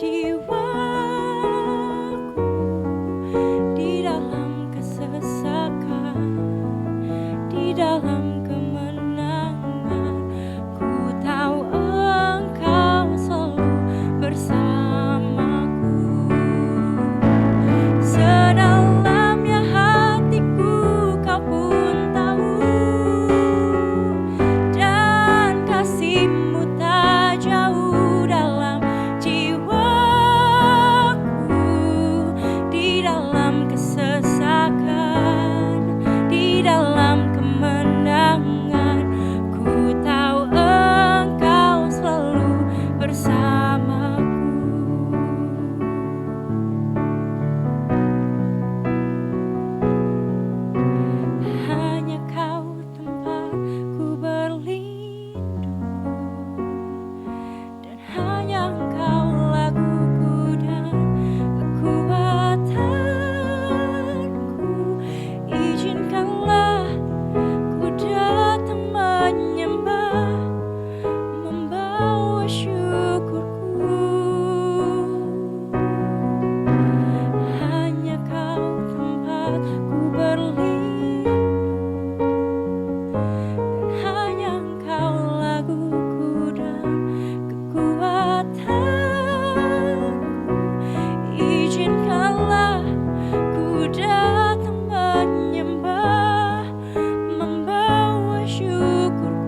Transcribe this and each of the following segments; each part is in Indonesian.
jiwaku di dalam kesesakan, di dalam kemenangan. Ku tahu Engkau selalu bersamaku. Sedalamnya hatiku Kau pun tahu, dan kasih-Mu tak jauh dalam jiwaku, di dalam kesesakan, di dalam kemenangan. Ku tahu Engkau selalu bersamaku. Hanya Kau tempatku berlindung, dan hanya Engkau laguku dan kekuatanku. Izinkanlah ku datang menyembah, membawa syukurku. Hanya Kau tempatku berlindung, dan hanya Engkau laguku dan kekuatanku. Izinkanlah ku datang menyembah, membawa syukurku.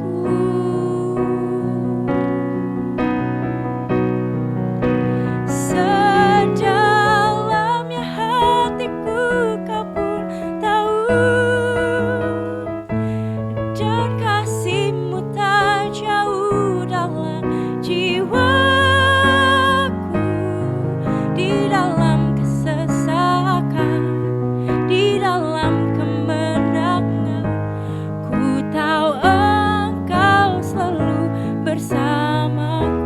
Sedalamnya hatiku Kau pun tahu, dan kasih-Mu tak jauh dalam jiwaku, di dalam kesesakan, di dalam kemenangan. Ku tahu Engkau selalu bersamaku.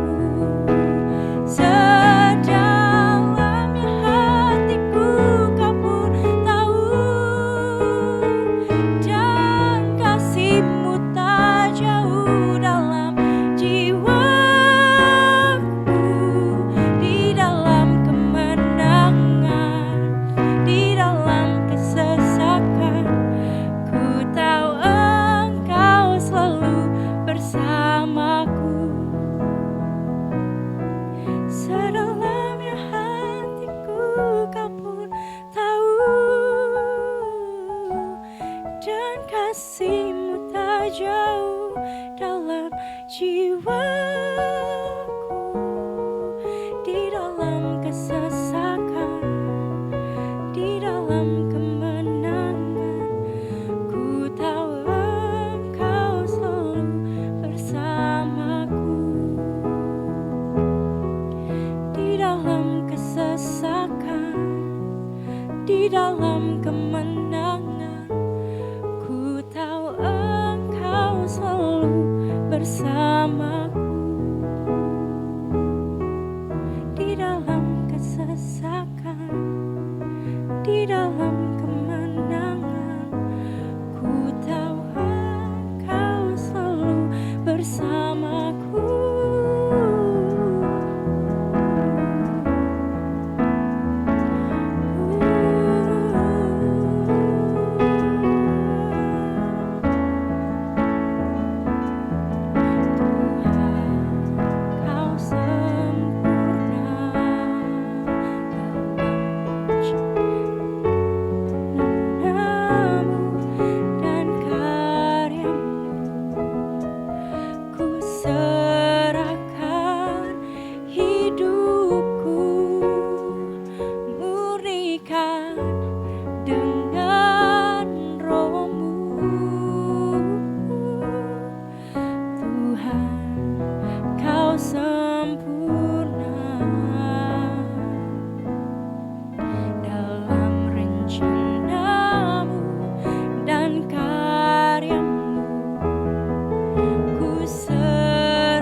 Sedalamnya hatiku Kau pun tahu, dan kasih-Mu tak jauh dalam jiwaku, di dalam kemenangan, di dalam kesesakan. Ku tahu Engkau selalu bersamaku. Sedalamnya hatiku Kau pun tahu, dan kasih-Mu tak jauh dalam jiwaku, di dalam kesesakan, di dalam kemenangan. Ku tahu Engkau selalu bersamaku. Di dalam kesesakan, di dalam kemenangan. Ku tahu Engkau selalu bersamaku. Di dalam kesesakan, di dalam kemenangan. Ku tahu Engkau selalu bersamaku. Kau sempurna dalam penciptaanmu dan karyamu. Ku serahkan hidupku, murnikan dengan Roh-Mu. Tuhan, Kau sempurna dalam rencana-Mu dan karya-Mu. Ku serahkan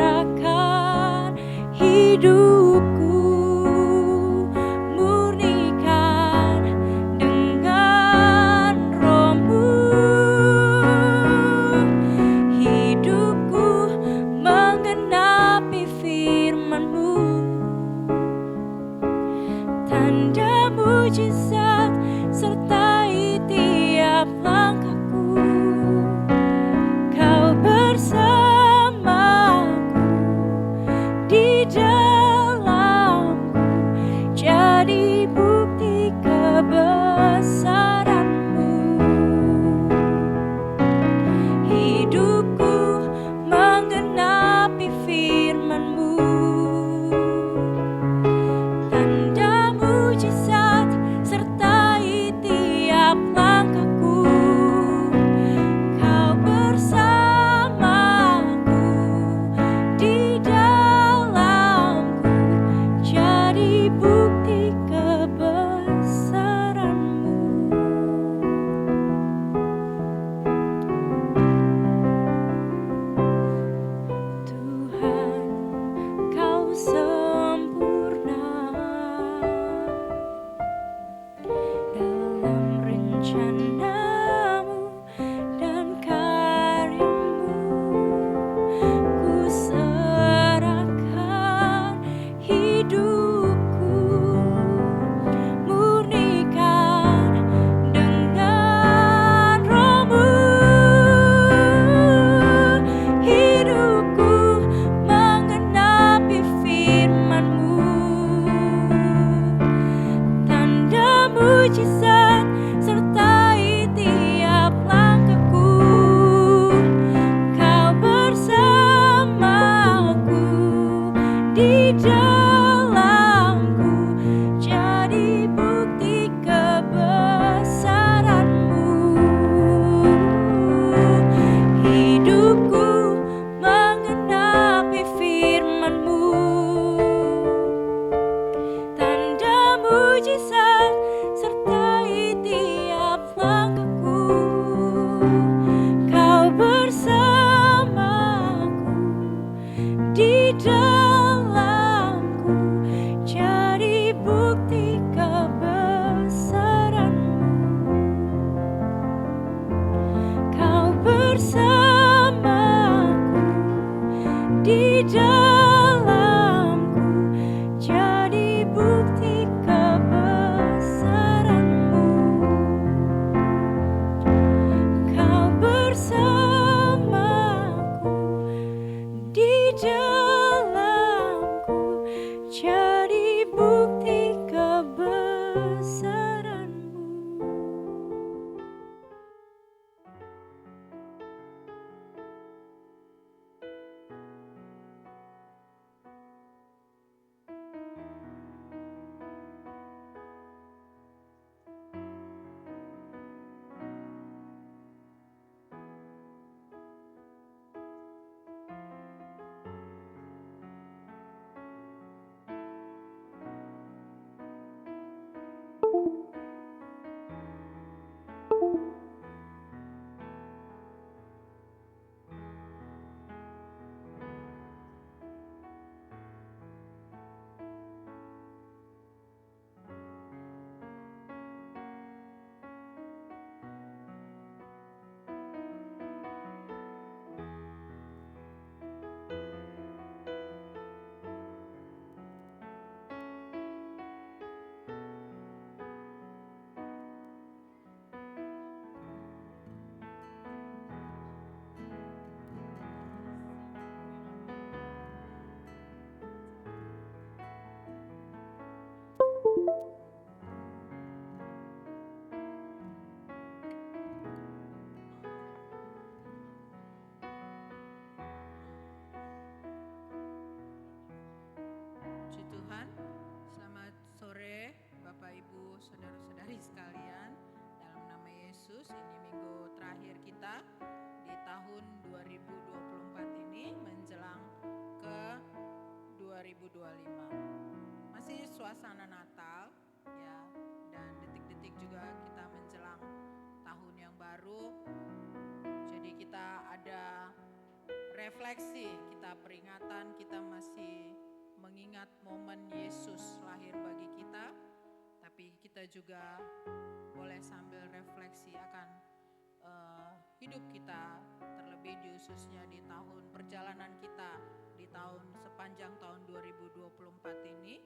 di dalamku, jadi bukti kebesaran-Mu. Kau bersamaku di dalamku, jadi bukti kebesaran-Mu. Kau bersamaku di dalamku, jadi bukti kebesaran-Mu. Puji Tuhan, selamat sore Bapak Ibu Saudara-saudari sekalian. Dalam nama Yesus, ini minggu terakhir kita di tahun 2024 ini menjelang ke 2025. Masih suasana Natal ya, dan detik-detik juga kita menjelang tahun yang baru. Jadi kita ada refleksi, kita peringatan, kita masih mengingat momen Yesus lahir bagi kita, tapi kita juga boleh sambil refleksi akan hidup kita, terlebih khususnya di tahun perjalanan kita di tahun sepanjang tahun 2024 ini,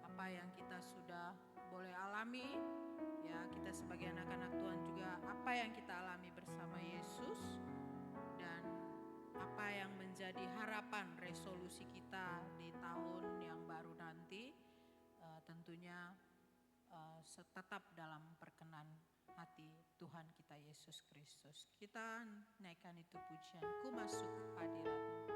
apa yang kita sudah boleh alami ya, kita sebagai anak-anak Tuhan juga apa yang kita alami bersama Yesus, dan apa yang menjadi harapan resolusi kita di tahun yang baru nanti, tentunya tetap dalam perkenan hati Tuhan kita Yesus Kristus. Kita naikkan itu pujian, ku masuk hadirat-Mu.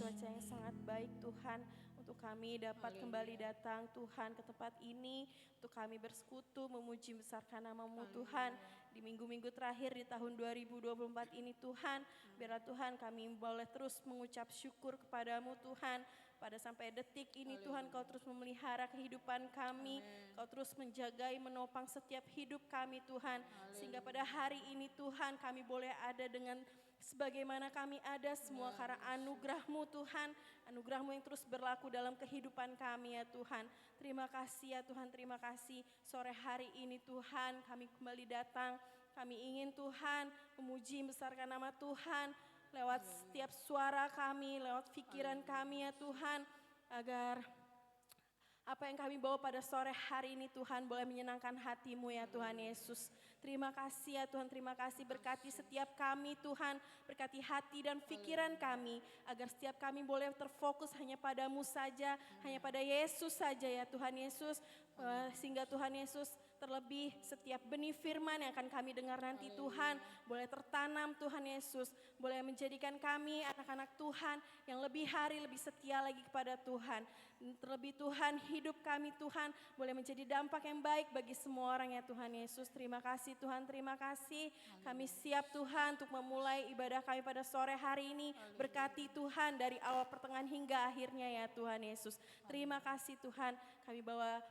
cuaca yang sangat baik Tuhan, untuk kami dapat kembali datang Tuhan ke tempat ini, untuk kami bersekutu memuji besarkan nama-Mu Tuhan. Di minggu-minggu terakhir di tahun 2024 ini Tuhan, biarlah Tuhan kami boleh terus mengucap syukur kepadamu Tuhan. Pada sampai detik ini Tuhan, Kau terus memelihara kehidupan kami, Kau terus menjagai menopang setiap hidup kami Tuhan. Sehingga pada hari ini Tuhan kami boleh ada dengan sebagaimana kami ada semua karena anugerah-Mu Tuhan. Anugerah-Mu yang terus berlaku dalam kehidupan kami ya Tuhan. Terima kasih ya Tuhan, terima kasih. Sore hari ini Tuhan kami kembali datang. Kami ingin Tuhan memuji membesarkan nama Tuhan lewat setiap suara kami, lewat pikiran kami ya Tuhan. Agar apa yang kami bawa pada sore hari ini Tuhan boleh menyenangkan hati-Mu ya Tuhan Yesus. Terima kasih ya Tuhan, terima kasih, berkati setiap kami Tuhan, berkati hati dan pikiran kami, agar setiap kami boleh terfokus hanya padamu saja, hanya pada Yesus saja ya Tuhan Yesus. Sehingga Tuhan Yesus terlebih setiap benih firman yang akan kami dengar nanti Tuhan boleh tertanam Tuhan Yesus, boleh menjadikan kami anak-anak Tuhan yang lebih hari lebih setia lagi kepada Tuhan. Terlebih Tuhan hidup kami Tuhan boleh menjadi dampak yang baik bagi semua orang ya Tuhan Yesus. Terima kasih Tuhan, terima kasih. Kami siap Tuhan untuk memulai ibadah kami pada sore hari ini. Berkati Tuhan dari awal pertengahan hingga akhirnya ya Tuhan Yesus. Terima kasih Tuhan, kami bawa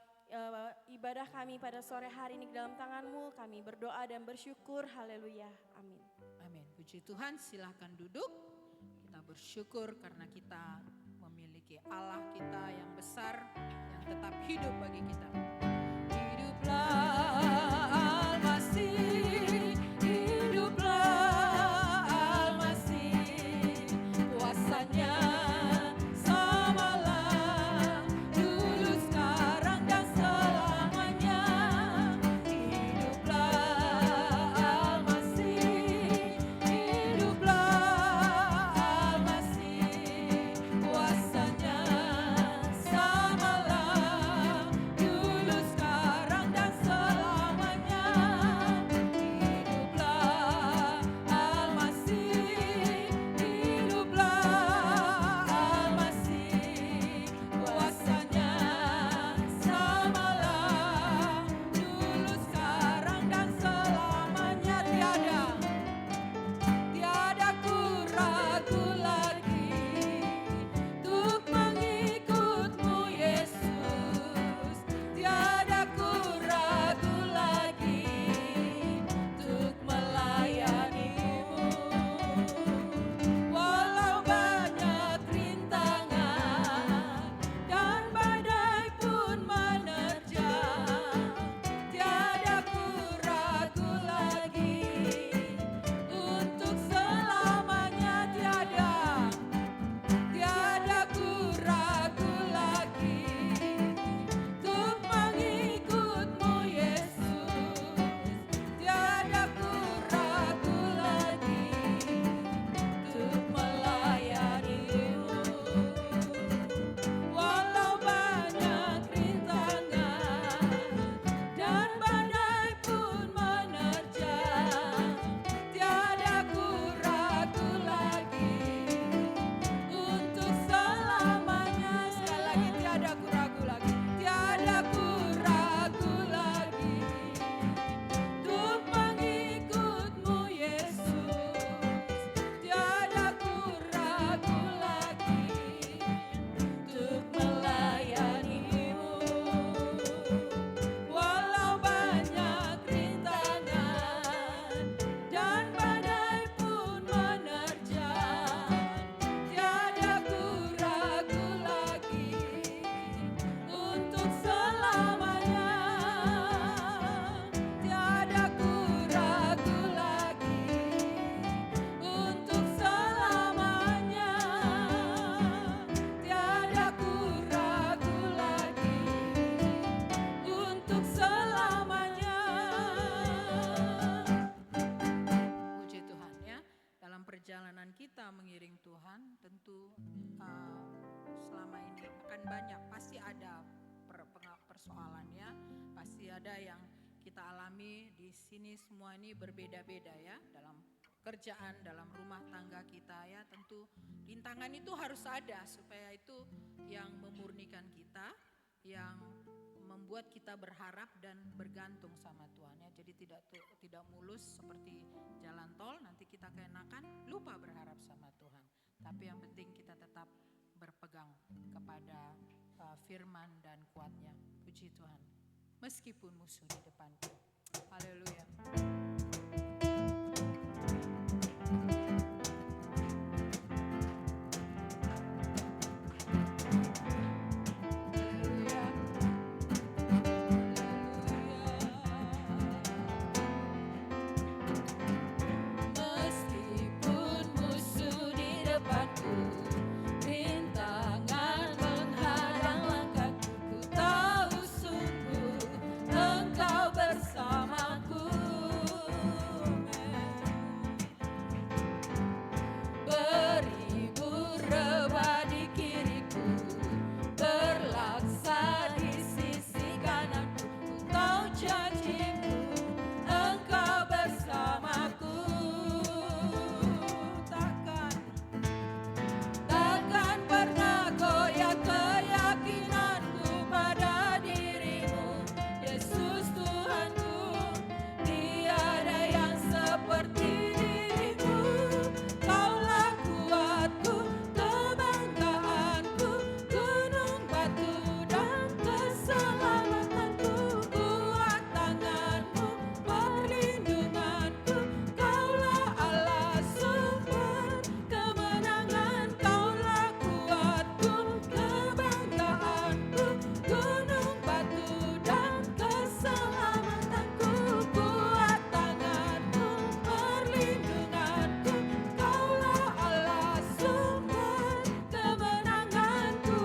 ibadah kami pada sore hari ini ke dalam tangan-Mu. Kami berdoa dan bersyukur. Haleluya. Amin. Amin. Puji Tuhan, silahkan duduk. Kita bersyukur karena kita memiliki Allah kita yang besar, yang tetap hidup bagi kita. Hiduplah Al-Masih, hiduplah Al-Masih, kuasanya samalah dulu, sekarang dan selamanya. Hiduplah Al-Masih, hiduplah Al-Masih, kuasanya samalah dulu, sekarang dan selamanya. Hiduplah Al-Masih, hiduplah Al-Masih, kuasanya samalah dulu, sekarang dan selamanya. Tiada ku ragu lagi untuk mengikut-Mu Yesus. Tiada ku ragu lagi untuk melayani-Mu. Walau banyak rintangan dan badai pun menerjang, tiada ku ragu lagi untuk selamanya. Tiada ku ragu lagi untuk mengikut-Mu Yesus. Tiada ku ragu lagi untuk melayani-Mu. Walau banyak rintangan dan badai pun menerjang, tiada ku ragu lagi untuk selamanya. Sekali lagi, tiada ku ragu lagi, tiada ku ragu lagi untuk mengikut-Mu Yesus. Tiada ku ragu lagi untuk melayani-Mu. Walau banyak rintangan dan badai pun menerjang, tiada ku ragu lagi untuk selamanya. Tiada ku ragu lagi untuk selamanya. Tiada ku ragu lagi untuk selamanya. Puji Tuhan ya. Dalam perjalanan kita mengiring Tuhan, tentu selama ini akan banyak, pasti ada persoalan ya. Pasti ada yang kita alami di sini, semua ini berbeda-beda ya dalam pekerjaan, dalam rumah tangga kita ya, tentu rintangan itu harus ada supaya itu yang memurnikan kita, yang membuat kita berharap dan bergantung sama Tuhan ya. Jadi tidak mulus seperti jalan tol, nanti kita keenakan lupa berharap sama Tuhan. Tapi yang penting kita tetap berpegang kepada firman dan kuatnya. Puji Tuhan. Meskipun musuh di depanku. Haleluya. Meskipun musuh di depanku, rintangan menghadang langkahku, ku tahu sungguh Engkau bersamaku. Beribu rebah di kiriku, berlaksa di sisi kananku, ku tahu janjimu Engkau bersamaku. Takkan pernah goyah keyakinanku pada dirimu, Yesus Tuhanku. Tiada yang seperti dirimu. Kaulah kuatku, kebanggaanku, gunung batu dan keselamatanku. Kuat tanganmu, perlindunganku, Kaulah Allah sumber kemenangan. Kaulah kuatku, kebanggaanku, gunung batu dan keselamatanku. Kuat tanganmu, perlindunganku, Kaulah Allah sumber kemenanganku.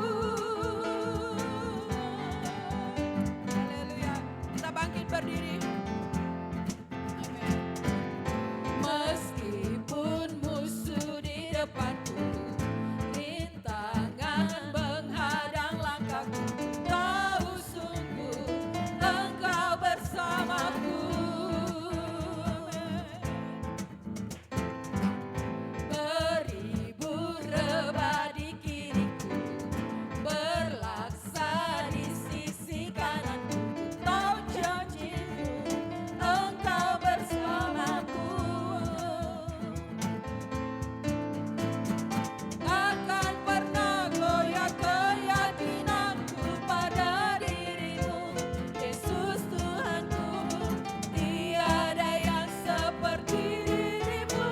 Haleluya. Kita bangkit berdiri. Amin. Meskipun musuh di depanku, rintangan menghadang langkahku, tahu sungguh Engkau bersamaku. Beribu rebah di kiriku, berlaksa di sisi kananku, ku tahu janjimu Engkau bersamaku. Takkan pernah goyah keyakinanku pada dirimu, Yesus Tuhanku. Tiada yang seperti dirimu.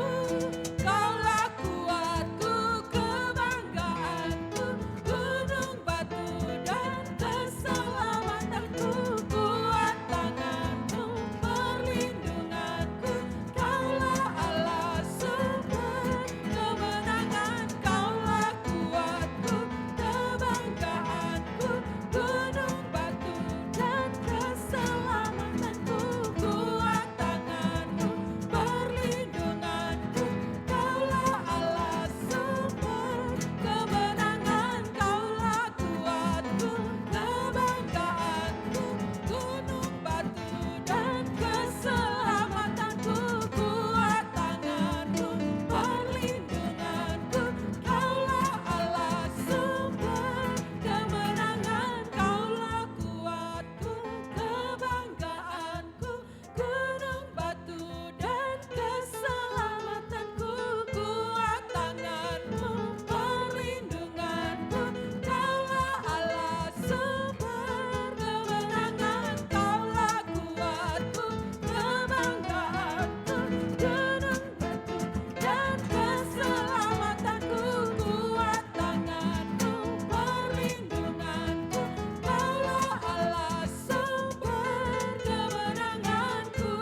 Kaulah kuatku, kebanggaanku, gunung batu dan keselamatanku. Kuat tanganmu, perlindunganku, Kaulah Allah sumber kemenangan. Kaulah kuatku, kebanggaanku, gunung batu dan keselamatanku. Kuat tanganmu, perlindunganku, Kaulah Allah sumber kemenangan. Kaulah kuatku, kebanggaanku, gunung batu dan keselamatanku. Kuat tanganmu, perlindunganku, Kaulah Allah sumber kemenangan. Kaulah kuatku, kebanggaanku, gunung batu dan keselamatanku. Kuat tanganmu, perlindunganku, Kaulah Allah sumber kemenangan. Kaulah kuatku, kebanggaanku, gunung batu dan keselamatanku. Kuat tanganmu, perlindunganku, Kaulah Allah sumber kemenanganku.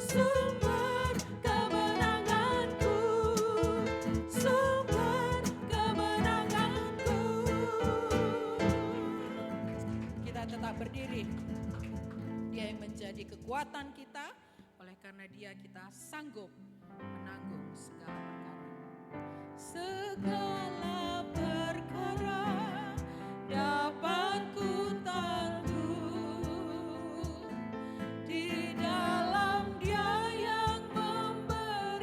Sumber kemenanganku, sumber kemenanganku. Kita tetap berdiri. Dia yang menjadi kekuatan kita. Oleh karena Dia kita sanggup menanggung segala perkara. Segala perkara dapat ku tanggung di dalam Dia yang memberi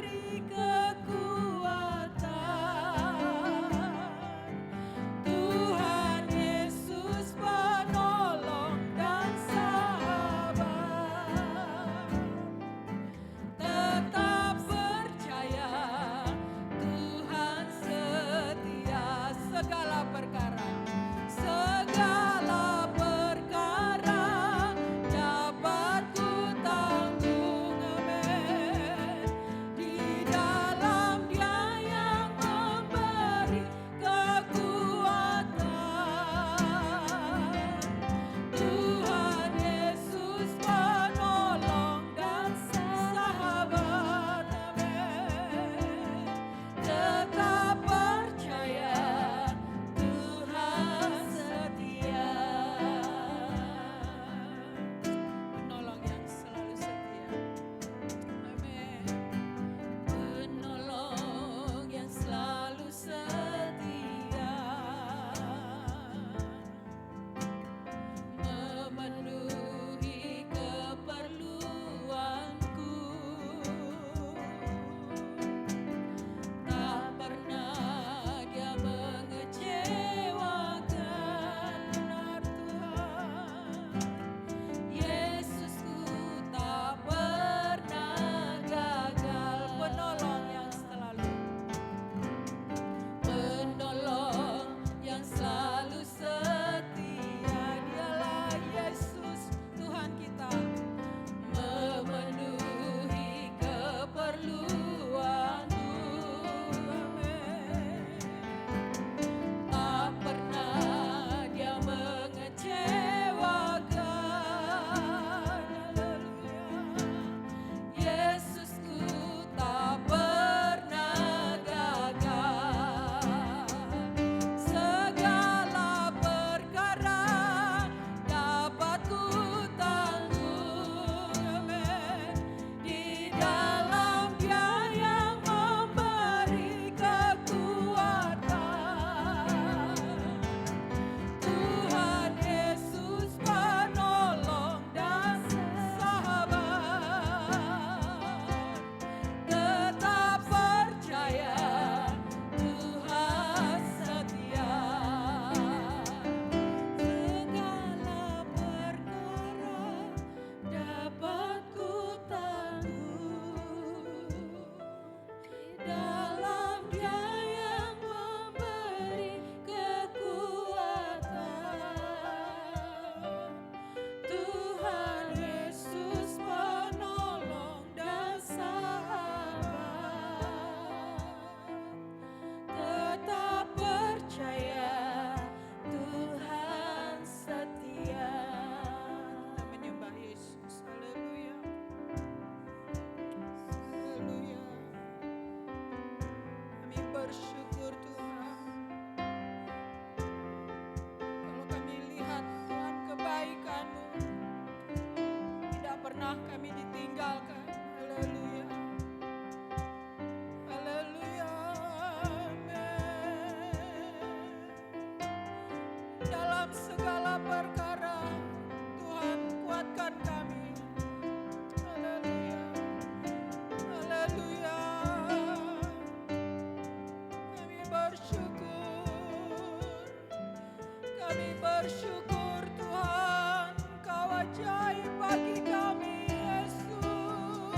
bersyukur Tuhan, Kau ajaib bagi kami Yesus.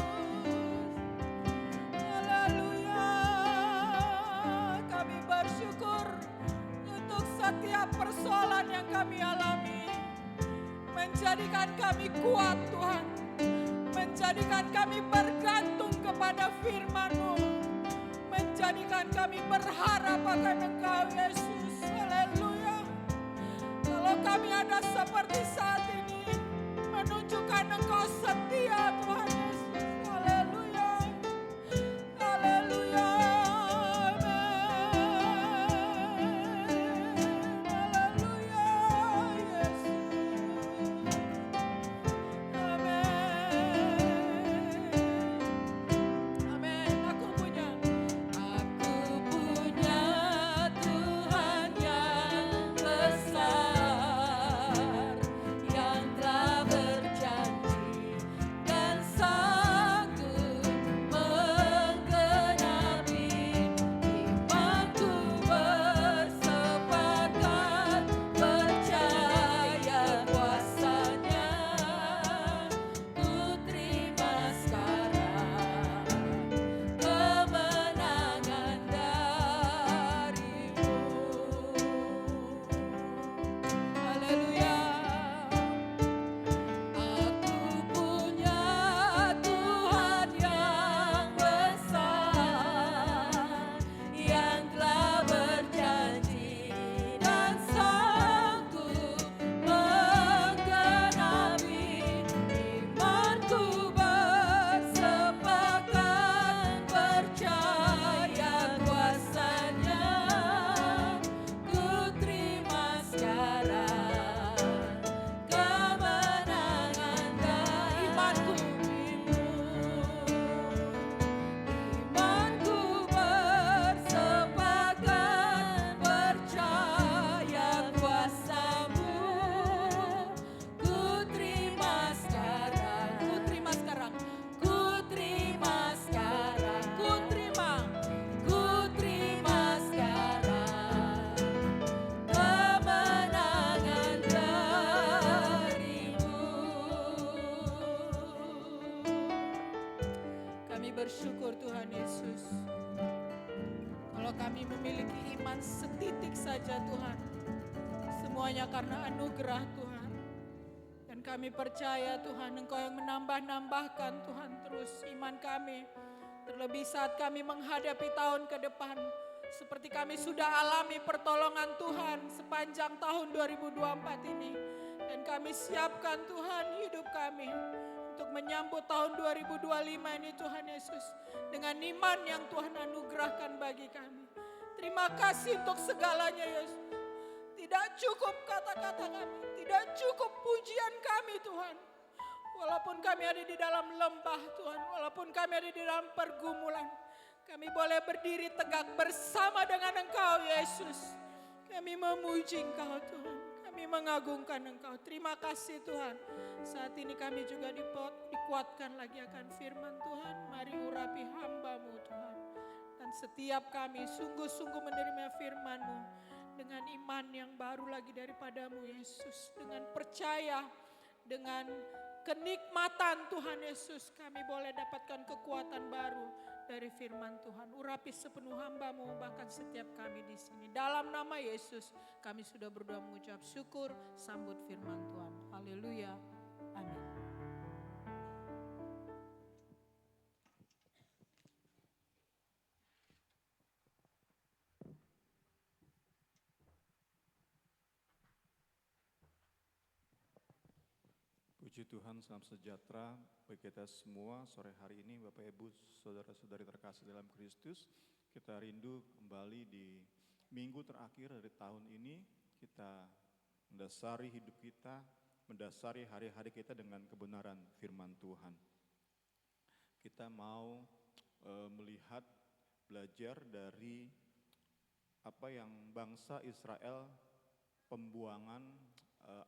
Haleluya. Kami bersyukur untuk setiap persoalan yang kami alami. Menjadikan kami kuat Tuhan. Menjadikan kami bergantung kepada firman-Mu. Menjadikan kami berharap akan Engkau Yesus. Haleluya. Kalau kami ada seperti saat ini, menunjukkan Engkau setia Tuhan Yesus. Haleluya. Haleluya. Amin. Haleluya Yesus. Amin. Amin. Aku punya Tuhan yang besar, yang telah berjanji dan sanggup menggenapi imanku bersepakat percaya kuasa-Nya. Ku terima sekarang kemenangan dari-Mu. Haleluya. Aku punya Tuhan yang besar, yang telah berjanji dan sanggup menggenapi imanku bersepakat percaya kuasa-Nya. Ku terima sekarang kemenangan dari imanku. Imanku bersepakat percaya kuasa-Mu. Ku terima sekarang. Ku terima sekarang. Ku terima sekarang. Ku terima sekarang kemenangan dari-Mu. Kami bersyukur Tuhan Yesus. Kalau kami memiliki iman setitik saja Tuhan, semuanya karena anugerah Tuhan. Dan kami percaya Tuhan, Engkau yang menambah-nambahkan Tuhan terus iman kami. Terlebih saat kami menghadapi tahun ke depan, seperti kami sudah alami pertolongan Tuhan sepanjang tahun 2024 ini. Dan kami siapkan Tuhan hidup kami untuk menyambut tahun 2025 ini Tuhan Yesus. Dengan iman yang Tuhan anugerahkan bagi kami. Terima kasih untuk segalanya Yesus. Tidak cukup kata-kata kami, tidak cukup pujian kami Tuhan. Walaupun kami ada di dalam lembah Tuhan, walaupun kami ada di dalam pergumulan, kami boleh berdiri tegak bersama dengan Engkau Yesus. Kami memuji Engkau Tuhan, kami mengagungkan Engkau. Terima kasih Tuhan. Saat ini kami juga dikuatkan lagi akan firman Tuhan. Mari urapi hamba-Mu Tuhan. Dan setiap kami sungguh-sungguh menerima firman-Mu dengan iman yang baru lagi daripada-Mu Yesus. Dengan percaya, dengan kenikmatan Tuhan Yesus, kami boleh dapatkan kekuatan baru dari firman Tuhan. Urapi sepenuh hamba-Mu, bahkan setiap kami di sini. Dalam nama Yesus kami sudah berdoa mengucap syukur, sambut firman Tuhan. Haleluya. Amin. Puji Tuhan, salam sejahtera bagi kita semua sore hari ini, Bapak Ibu, saudara-saudari terkasih dalam Kristus. Kita rindu kembali di minggu terakhir dari tahun ini, kita mendasari hidup kita, mendasari hari-hari kita dengan kebenaran firman Tuhan. Kita mau melihat, belajar dari apa yang bangsa Israel pembuangan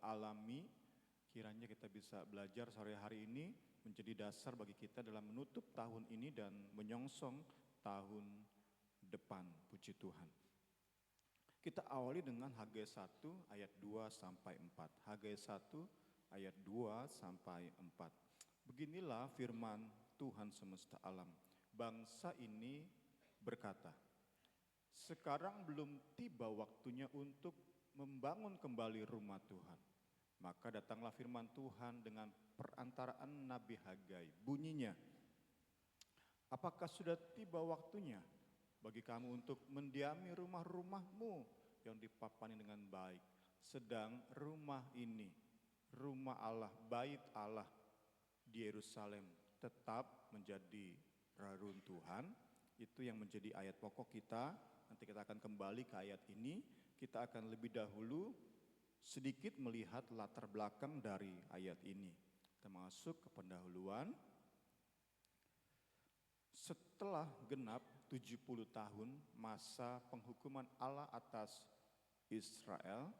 alami. Kiranya kita bisa belajar sore hari ini menjadi dasar bagi kita dalam menutup tahun ini dan menyongsong tahun depan. Puji Tuhan. Kita awali dengan Hagai 1 ayat 2 sampai 4. Hagai 1 ayat 2 sampai 4. Beginilah firman Tuhan semesta alam. Bangsa ini berkata, sekarang belum tiba waktunya untuk membangun kembali rumah Tuhan. Maka datanglah firman Tuhan dengan perantaraan Nabi Hagai. Bunyinya, apakah sudah tiba waktunya bagi kamu untuk mendiami rumah-rumahmu yang dipapani dengan baik. Sedang rumah ini, rumah Allah, bait Allah di Yerusalem tetap menjadi reruntuhan. Itu yang menjadi ayat pokok kita. Nanti kita akan kembali ke ayat ini. Kita akan lebih dahulu sedikit melihat latar belakang dari ayat ini. Kita masuk ke pendahuluan. Setelah genap 70 tahun masa penghukuman Allah atas Israel,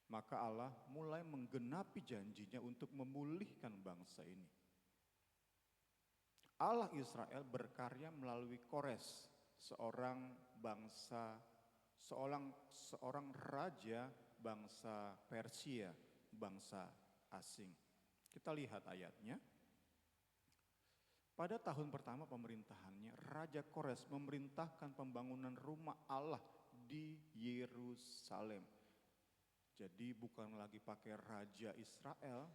maka Allah mulai menggenapi janjinya untuk memulihkan bangsa ini. Allah Israel berkarya melalui Kores, seorang raja bangsa Persia, bangsa asing. Kita lihat ayatnya. Pada tahun pertama pemerintahannya, Raja Kores memerintahkan pembangunan rumah Allah di Yerusalem. Jadi bukan lagi pakai Raja Israel,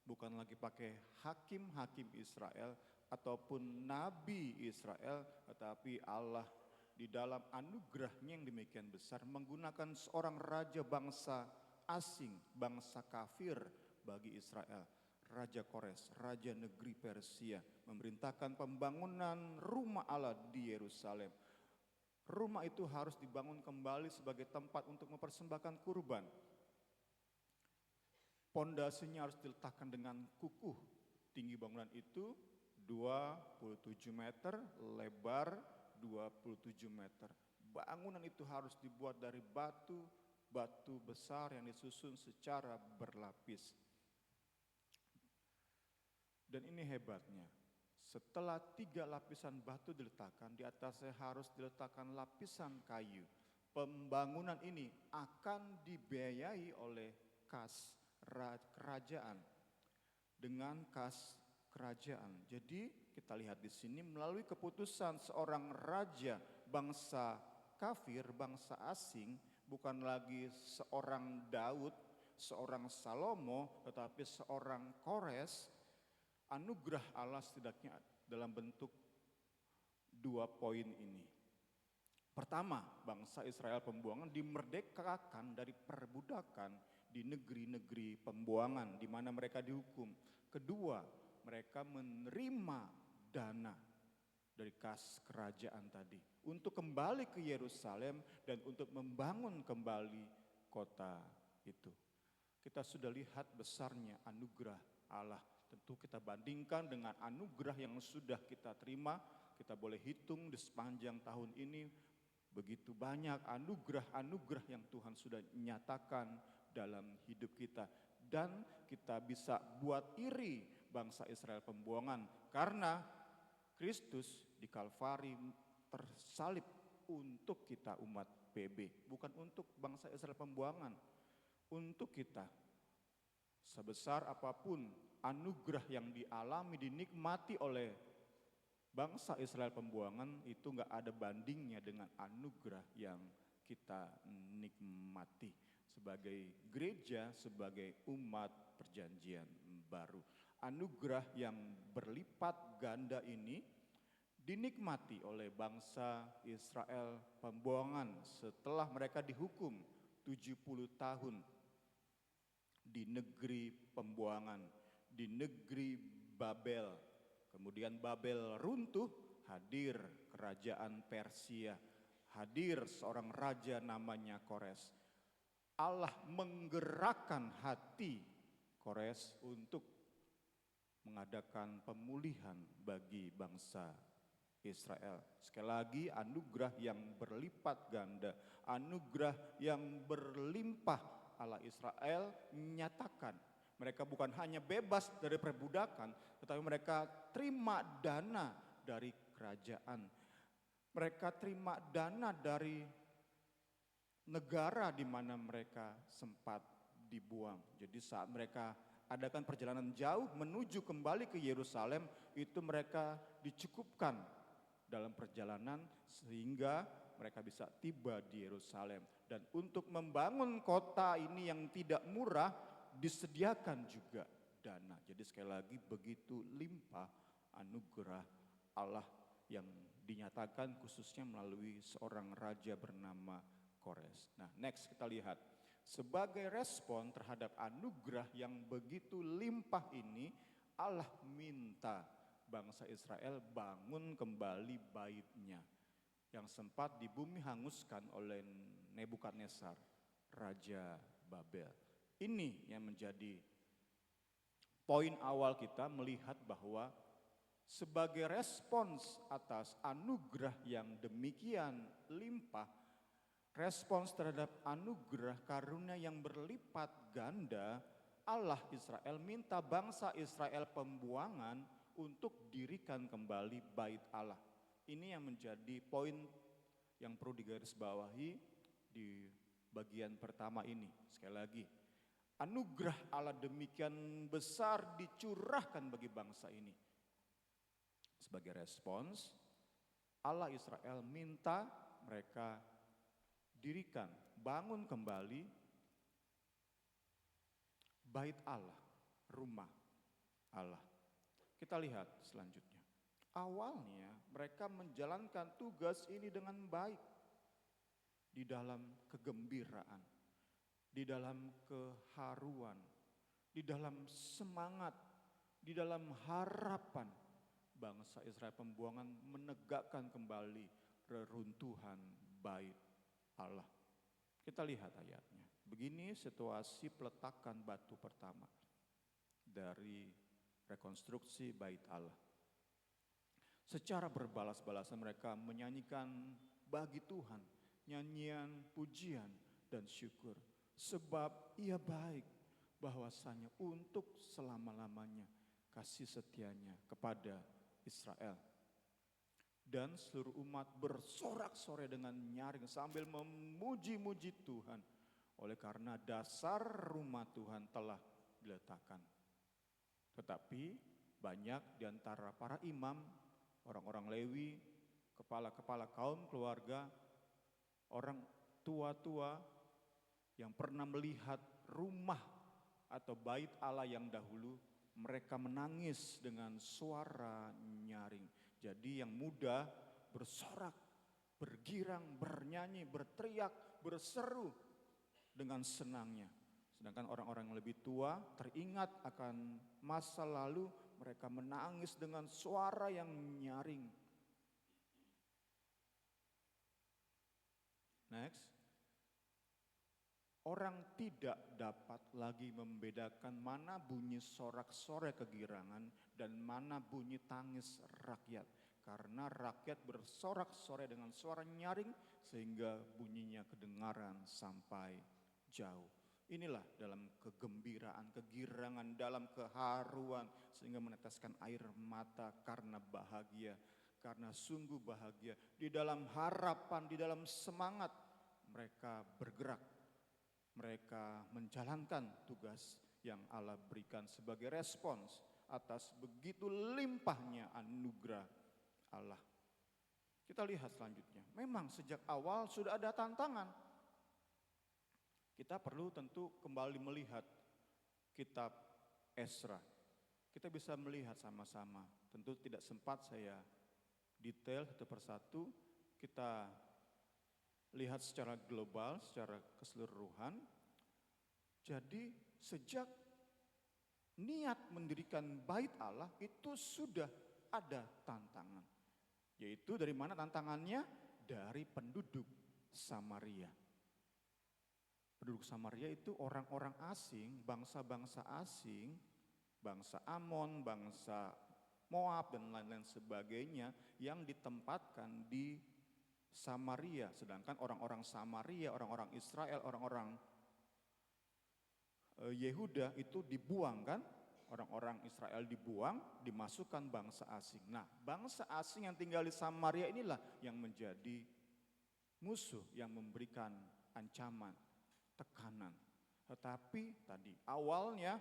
bukan lagi pakai hakim-hakim Israel ataupun Nabi Israel, tetapi Allah di dalam anugerahnya yang demikian besar menggunakan seorang raja bangsa asing, bangsa kafir bagi Israel. Raja Kores, raja negeri Persia, memerintahkan pembangunan rumah Allah di Yerusalem. Rumah itu harus dibangun kembali sebagai tempat untuk mempersembahkan kurban. Pondasinya harus diletakkan dengan kukuh. Tinggi bangunan itu 27 meter, lebar 27 meter. Bangunan itu harus dibuat dari batu besar yang disusun secara berlapis. Dan ini hebatnya, setelah 3 lapisan batu diletakkan, di atasnya harus diletakkan lapisan kayu. Pembangunan ini akan dibiayai oleh kas kerajaan, dengan kas kerajaan. Jadi kita lihat di sini melalui keputusan seorang raja bangsa kafir, bangsa asing, bukan lagi seorang Daud, seorang Salomo, tetapi seorang Kores. Anugerah Allah setidaknya dalam bentuk 2 poin ini. Pertama, bangsa Israel pembuangan dimerdekakan dari perbudakan di negeri-negeri pembuangan di mana mereka dihukum. Kedua, mereka menerima dana dari kas kerajaan tadi untuk kembali ke Yerusalem dan untuk membangun kembali kota itu. Kita sudah lihat besarnya anugerah Allah. Tentu kita bandingkan dengan anugerah yang sudah kita terima. Kita boleh hitung di sepanjang tahun ini begitu banyak anugerah-anugerah yang Tuhan sudah nyatakan dalam hidup kita. Dan kita bisa buat iri bangsa Israel pembuangan karena Kristus di Kalvari tersalib untuk kita umat PB, bukan untuk bangsa Israel pembuangan, untuk kita. Sebesar apapun anugerah yang dialami, dinikmati oleh bangsa Israel pembuangan, itu gak ada bandingnya dengan anugerah yang kita nikmati sebagai gereja, sebagai umat perjanjian baru. Anugerah yang berlipat ganda ini dinikmati oleh bangsa Israel pembuangan setelah mereka dihukum 70 tahun di negeri pembuangan, di negeri Babel. Kemudian Babel runtuh, hadir kerajaan Persia, hadir seorang raja namanya Kores. Allah menggerakkan hati Kores untuk mengadakan pemulihan bagi bangsa Israel. Sekali lagi, anugerah yang berlipat ganda, anugerah yang berlimpah. Allah Israel menyatakan mereka bukan hanya bebas dari perbudakan, tetapi mereka terima dana dari kerajaan. Mereka terima dana dari negara di mana mereka sempat dibuang. Jadi saat mereka adakan perjalanan jauh menuju kembali ke Yerusalem, itu mereka dicukupkan dalam perjalanan sehingga mereka bisa tiba di Yerusalem. Dan untuk membangun kota ini yang tidak murah, disediakan juga dana. Jadi sekali lagi begitu limpah anugerah Allah yang dinyatakan khususnya melalui seorang raja bernama Kores. Nah, next kita lihat. Sebagai respon terhadap anugerah yang begitu limpah ini, Allah minta bangsa Israel bangun kembali baitnya yang sempat di bumi hanguskan oleh Nebukadnezar, Raja Babel. Ini yang menjadi poin awal kita melihat bahwa sebagai respons atas anugerah yang demikian limpah, respons terhadap anugerah karunia yang berlipat ganda, Allah Israel minta bangsa Israel pembuangan untuk dirikan kembali bait Allah. Ini yang menjadi poin yang perlu digarisbawahi di bagian pertama ini. Sekali lagi, anugerah Allah demikian besar dicurahkan bagi bangsa ini. Sebagai respons, Allah Israel minta mereka dirikan, bangun kembali bait Allah, rumah Allah. Kita lihat selanjutnya. Awalnya mereka menjalankan tugas ini dengan baik. Di dalam kegembiraan, di dalam keharuan, di dalam semangat, di dalam harapan. Bangsa Israel pembuangan menegakkan kembali reruntuhan bait Allah. Kita lihat ayatnya. Begini situasi peletakan batu pertama dari rekonstruksi bait Allah. Secara berbalas-balasan mereka menyanyikan bagi Tuhan nyanyian pujian dan syukur. Sebab ia baik, bahwasanya untuk selama-lamanya kasih setianya kepada Israel. Dan seluruh umat bersorak-sorai dengan nyaring sambil memuji-muji Tuhan. Oleh karena dasar rumah Tuhan telah diletakkan. Tetapi banyak di antara para imam, orang-orang Lewi, kepala-kepala kaum keluarga, orang tua-tua yang pernah melihat rumah atau bait Allah yang dahulu, mereka menangis dengan suara nyaring. Jadi yang muda bersorak, bergirang, bernyanyi, berteriak, berseru dengan senangnya. Sedangkan orang-orang yang lebih tua teringat akan masa lalu, mereka menangis dengan suara yang nyaring. Next. Orang tidak dapat lagi membedakan mana bunyi sorak-sorai kegirangan dan mana bunyi tangis rakyat. Karena rakyat bersorak-sorai dengan suara nyaring sehingga bunyinya kedengaran sampai jauh. Inilah dalam kegembiraan, kegirangan, dalam keharuan sehingga meneteskan air mata karena bahagia. Karena sungguh bahagia, di dalam harapan, di dalam semangat mereka bergerak. Mereka menjalankan tugas yang Allah berikan sebagai respons atas begitu limpahnya anugerah Allah. Kita lihat selanjutnya. Memang sejak awal sudah ada tantangan. Kita perlu tentu kembali melihat kitab Esra. Kita bisa melihat sama-sama. Tentu tidak sempat saya detail satu persatu. Kita lihat secara global, secara keseluruhan. Jadi sejak niat mendirikan bait Allah itu sudah ada tantangan. Yaitu dari mana tantangannya? Dari penduduk Samaria. Penduduk Samaria itu orang-orang asing, bangsa-bangsa asing, bangsa Amon, bangsa Moab dan lain-lain sebagainya yang ditempatkan di Samaria. Sedangkan orang-orang Samaria, orang-orang Israel, orang-orang Yehuda itu dibuang kan. Orang-orang Israel dibuang, dimasukkan bangsa asing. Nah, bangsa asing yang tinggal di Samaria inilah yang menjadi musuh yang memberikan ancaman, tekanan. Tetapi tadi awalnya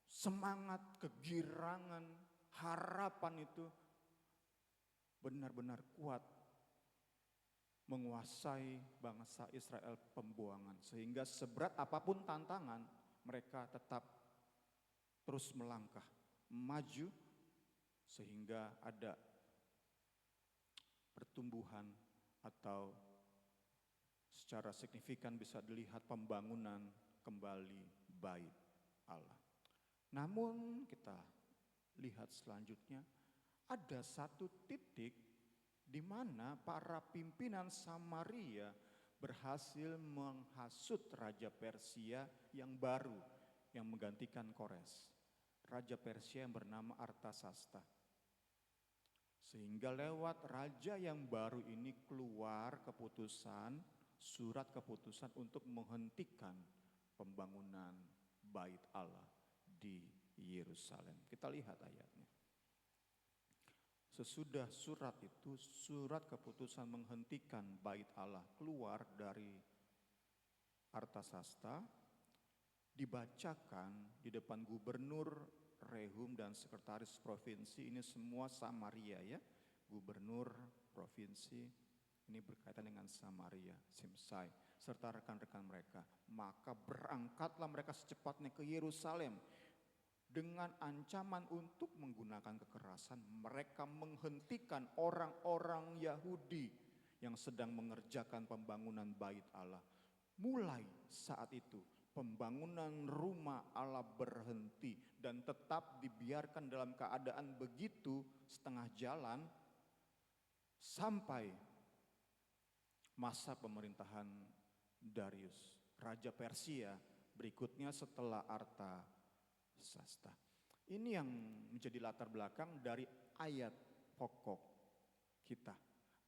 semangat, kegirangan, harapan itu benar-benar kuat menguasai bangsa Israel pembuangan. Sehingga seberat apapun tantangan, mereka tetap terus melangkah, maju, sehingga ada pertumbuhan atau secara signifikan bisa dilihat pembangunan kembali bait Allah. Namun kita lihat selanjutnya ada satu titik di mana para pimpinan Samaria berhasil menghasut Raja Persia yang baru yang menggantikan Kores. Raja Persia yang bernama Artasasta. Sehingga lewat raja yang baru ini keluar keputusan, surat keputusan untuk menghentikan pembangunan bait Allah di Yerusalem. Kita lihat ayatnya. Sesudah surat itu, surat keputusan menghentikan bait Allah keluar dari Artasasta, dibacakan di depan gubernur, Rehum dan sekretaris provinsi, ini semua Samaria ya. Gubernur provinsi ini berkaitan dengan Samaria, Simsai, serta rekan-rekan mereka. Maka berangkatlah mereka secepatnya ke Yerusalem. Dengan ancaman untuk menggunakan kekerasan, mereka menghentikan orang-orang Yahudi yang sedang mengerjakan pembangunan bait Allah. Mulai saat itu, pembangunan rumah Allah berhenti dan tetap dibiarkan dalam keadaan begitu setengah jalan sampai masa pemerintahan Darius, Raja Persia berikutnya setelah Artasasta. Ini yang menjadi latar belakang dari ayat pokok kita.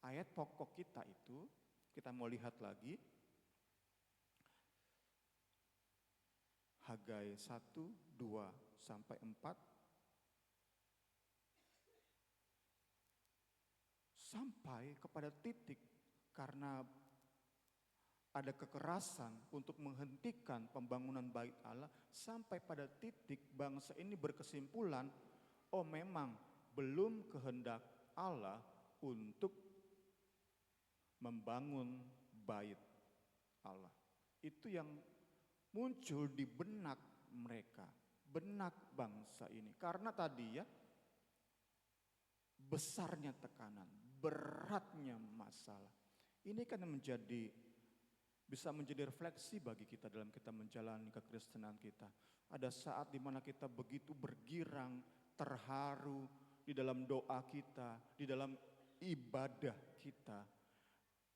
Ayat pokok kita itu kita mau lihat lagi. Hagai 1, 2, sampai 4. Sampai kepada titik karena ada kekerasan untuk menghentikan pembangunan bait Allah, sampai pada titik bangsa ini berkesimpulan, oh memang belum kehendak Allah untuk membangun bait Allah. Itu yang muncul di benak mereka, benak bangsa ini. Karena tadi ya, besarnya tekanan, beratnya masalah. Ini kan bisa menjadi refleksi bagi kita dalam kita menjalani kekristenan kita. Ada saat di mana kita begitu bergirang, terharu di dalam doa kita, di dalam ibadah kita,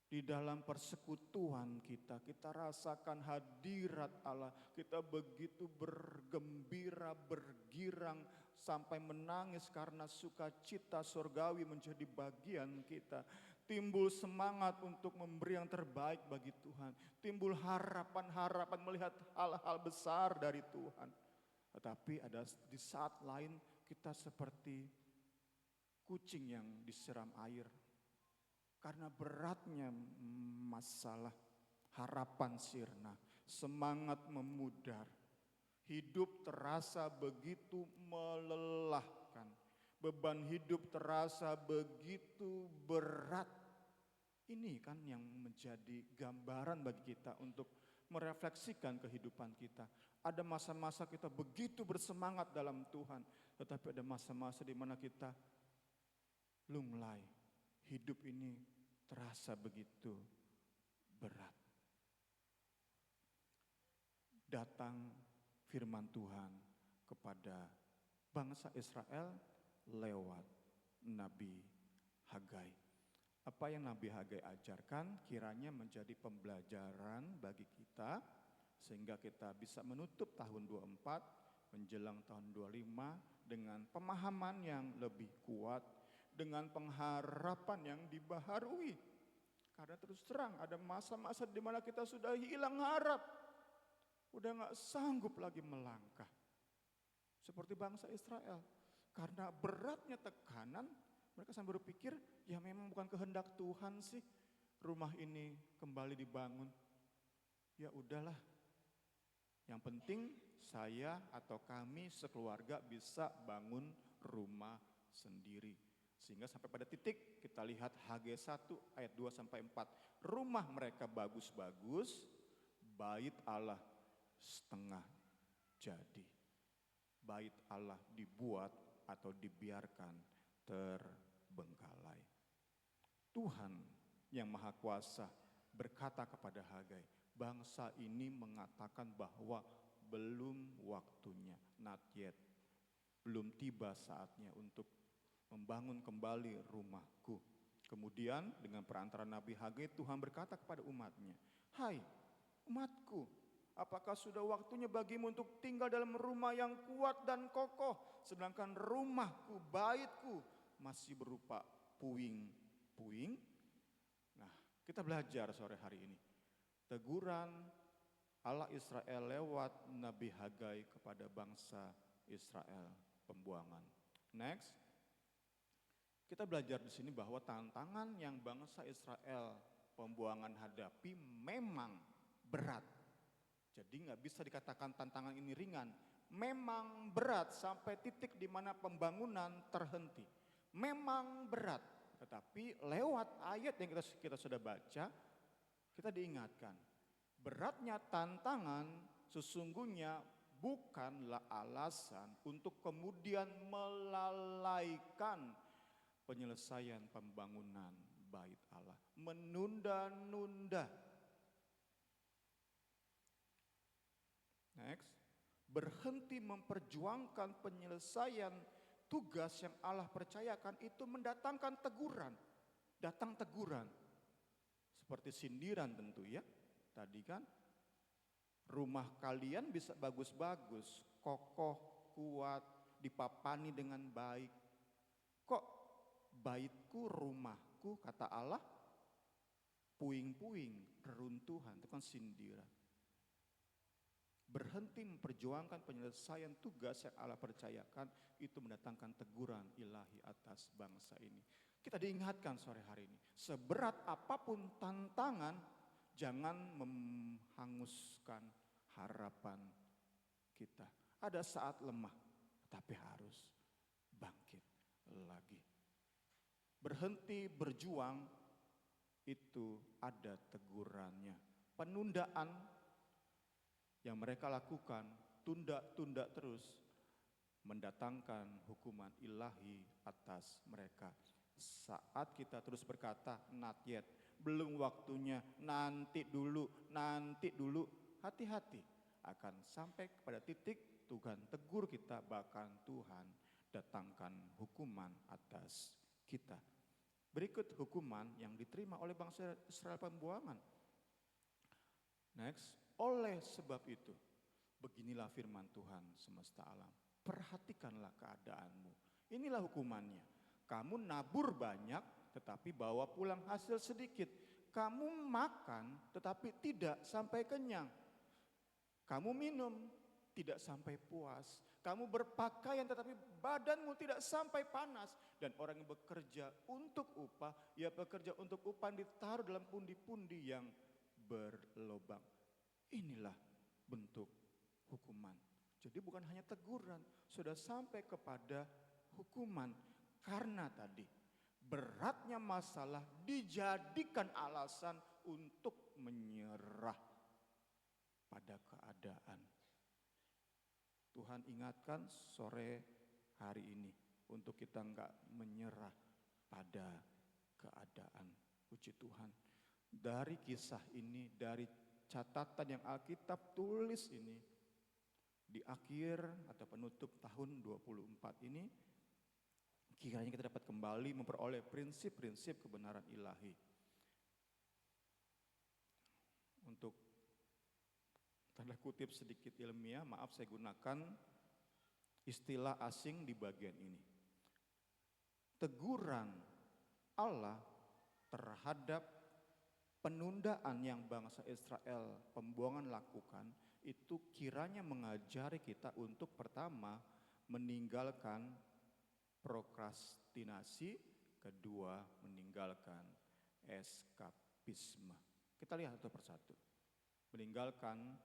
di dalam persekutuan kita rasakan hadirat Allah. Kita begitu bergembira, bergirang, sampai menangis karena sukacita surgawi menjadi bagian kita. Timbul semangat untuk memberi yang terbaik bagi Tuhan. Timbul harapan-harapan melihat hal-hal besar dari Tuhan. Tetapi ada di saat lain kita seperti kucing yang disiram air. Karena beratnya masalah, harapan sirna, semangat memudar. Hidup terasa begitu melelahkan. Beban hidup terasa begitu berat. Ini kan yang menjadi gambaran bagi kita untuk merefleksikan kehidupan kita. Ada masa-masa kita begitu bersemangat dalam Tuhan, tetapi ada masa-masa di mana kita lunglai. Hidup ini terasa begitu berat. Datang firman Tuhan kepada bangsa Israel lewat Nabi Hagai. Apa yang Nabi Hagai ajarkan kiranya menjadi pembelajaran bagi kita, sehingga kita bisa menutup tahun 24 menjelang tahun 25 dengan pemahaman yang lebih kuat, dengan pengharapan yang dibaharui. Karena terus terang ada masa-masa di mana kita sudah hilang harap, udah gak sanggup lagi melangkah. Seperti bangsa Israel. Karena beratnya tekanan, mereka sambil berpikir, ya memang bukan kehendak Tuhan sih. rumah ini kembali dibangun. Ya udahlah, yang penting saya atau kami sekeluarga bisa bangun rumah sendiri. Sehingga sampai pada titik kita lihat Haggai 1 ayat 2 sampai 4. Rumah mereka bagus-bagus, bait Allah setengah jadi. Bait Allah dibuat atau dibiarkan terbengkalai. Tuhan yang Maha Kuasa berkata kepada Haggai, bangsa ini mengatakan bahwa belum waktunya, not yet. Belum tiba saatnya untuk membangun kembali rumahku. Kemudian dengan perantara Nabi Haggai, Tuhan berkata kepada umatnya, hai umatku, apakah sudah waktunya bagimu untuk tinggal dalam rumah yang kuat dan kokoh, sedangkan rumahku, baitku masih berupa puing-puing? Nah, kita belajar sore hari ini. Teguran Allah Israel lewat Nabi Haggai kepada bangsa Israel, pembuangan. Next, kita belajar di sini bahwa tantangan yang bangsa Israel pembuangan hadapi memang berat. Jadi nggak bisa dikatakan tantangan ini ringan. Memang berat sampai titik di mana pembangunan terhenti. Memang berat. Tetapi lewat ayat yang kita sudah baca, kita diingatkan. Beratnya tantangan sesungguhnya bukanlah alasan untuk kemudian melalaikan penyelesaian pembangunan bait Allah. Menunda-nunda. Next, berhenti memperjuangkan penyelesaian tugas yang Allah percayakan itu mendatangkan teguran. Datang teguran. Seperti sindiran tentu ya. Tadi kan, rumah kalian bisa bagus-bagus, kokoh, kuat, dipapani dengan baik. Kok baitku, rumahku, kata Allah, puing-puing, reruntuhan, itu kan sindiran. Berhenti memperjuangkan penyelesaian tugas yang Allah percayakan, itu mendatangkan teguran ilahi atas bangsa ini. Kita diingatkan sore hari ini, seberat apapun tantangan, jangan menghanguskan harapan kita. Ada saat lemah, tapi harus bangkit lagi. Berhenti berjuang, itu ada tegurannya. Penundaan yang mereka lakukan, tunda-tunda terus, mendatangkan hukuman ilahi atas mereka. Saat kita terus berkata, not yet, belum waktunya, nanti dulu, hati-hati. Akan sampai kepada titik Tuhan tegur kita, bahkan Tuhan datangkan hukuman atas kita. Berikut hukuman yang diterima oleh bangsa Israel pembuangan. Next, oleh sebab itu, beginilah firman Tuhan semesta alam. Perhatikanlah keadaanmu. Inilah hukumannya. Kamu nabur banyak, tetapi bawa pulang hasil sedikit. Kamu makan, tetapi tidak sampai kenyang. Kamu minum, tidak sampai puas. Kamu berpakaian, tetapi badanmu tidak sampai panas. Dan orang yang bekerja untuk upah, ia bekerja untuk upah ditaruh dalam pundi-pundi yang berlobang. Inilah bentuk hukuman. Jadi bukan hanya teguran, sudah sampai kepada hukuman. Karena tadi beratnya masalah dijadikan alasan untuk menyerah pada keadaan. Tuhan ingatkan sore hari ini untuk kita enggak menyerah pada keadaan. Puji Tuhan. Dari kisah ini, dari catatan yang Alkitab tulis ini, di akhir atau penutup tahun 24 ini, kiranya kita dapat kembali memperoleh prinsip-prinsip kebenaran ilahi. Untuk tanda kutip sedikit ilmiah, maaf saya gunakan istilah asing di bagian ini. Teguran Allah terhadap penundaan yang bangsa Israel pembuangan lakukan itu kiranya mengajari kita untuk pertama meninggalkan prokrastinasi, kedua meninggalkan Kita lihat satu persatu. Meninggalkan,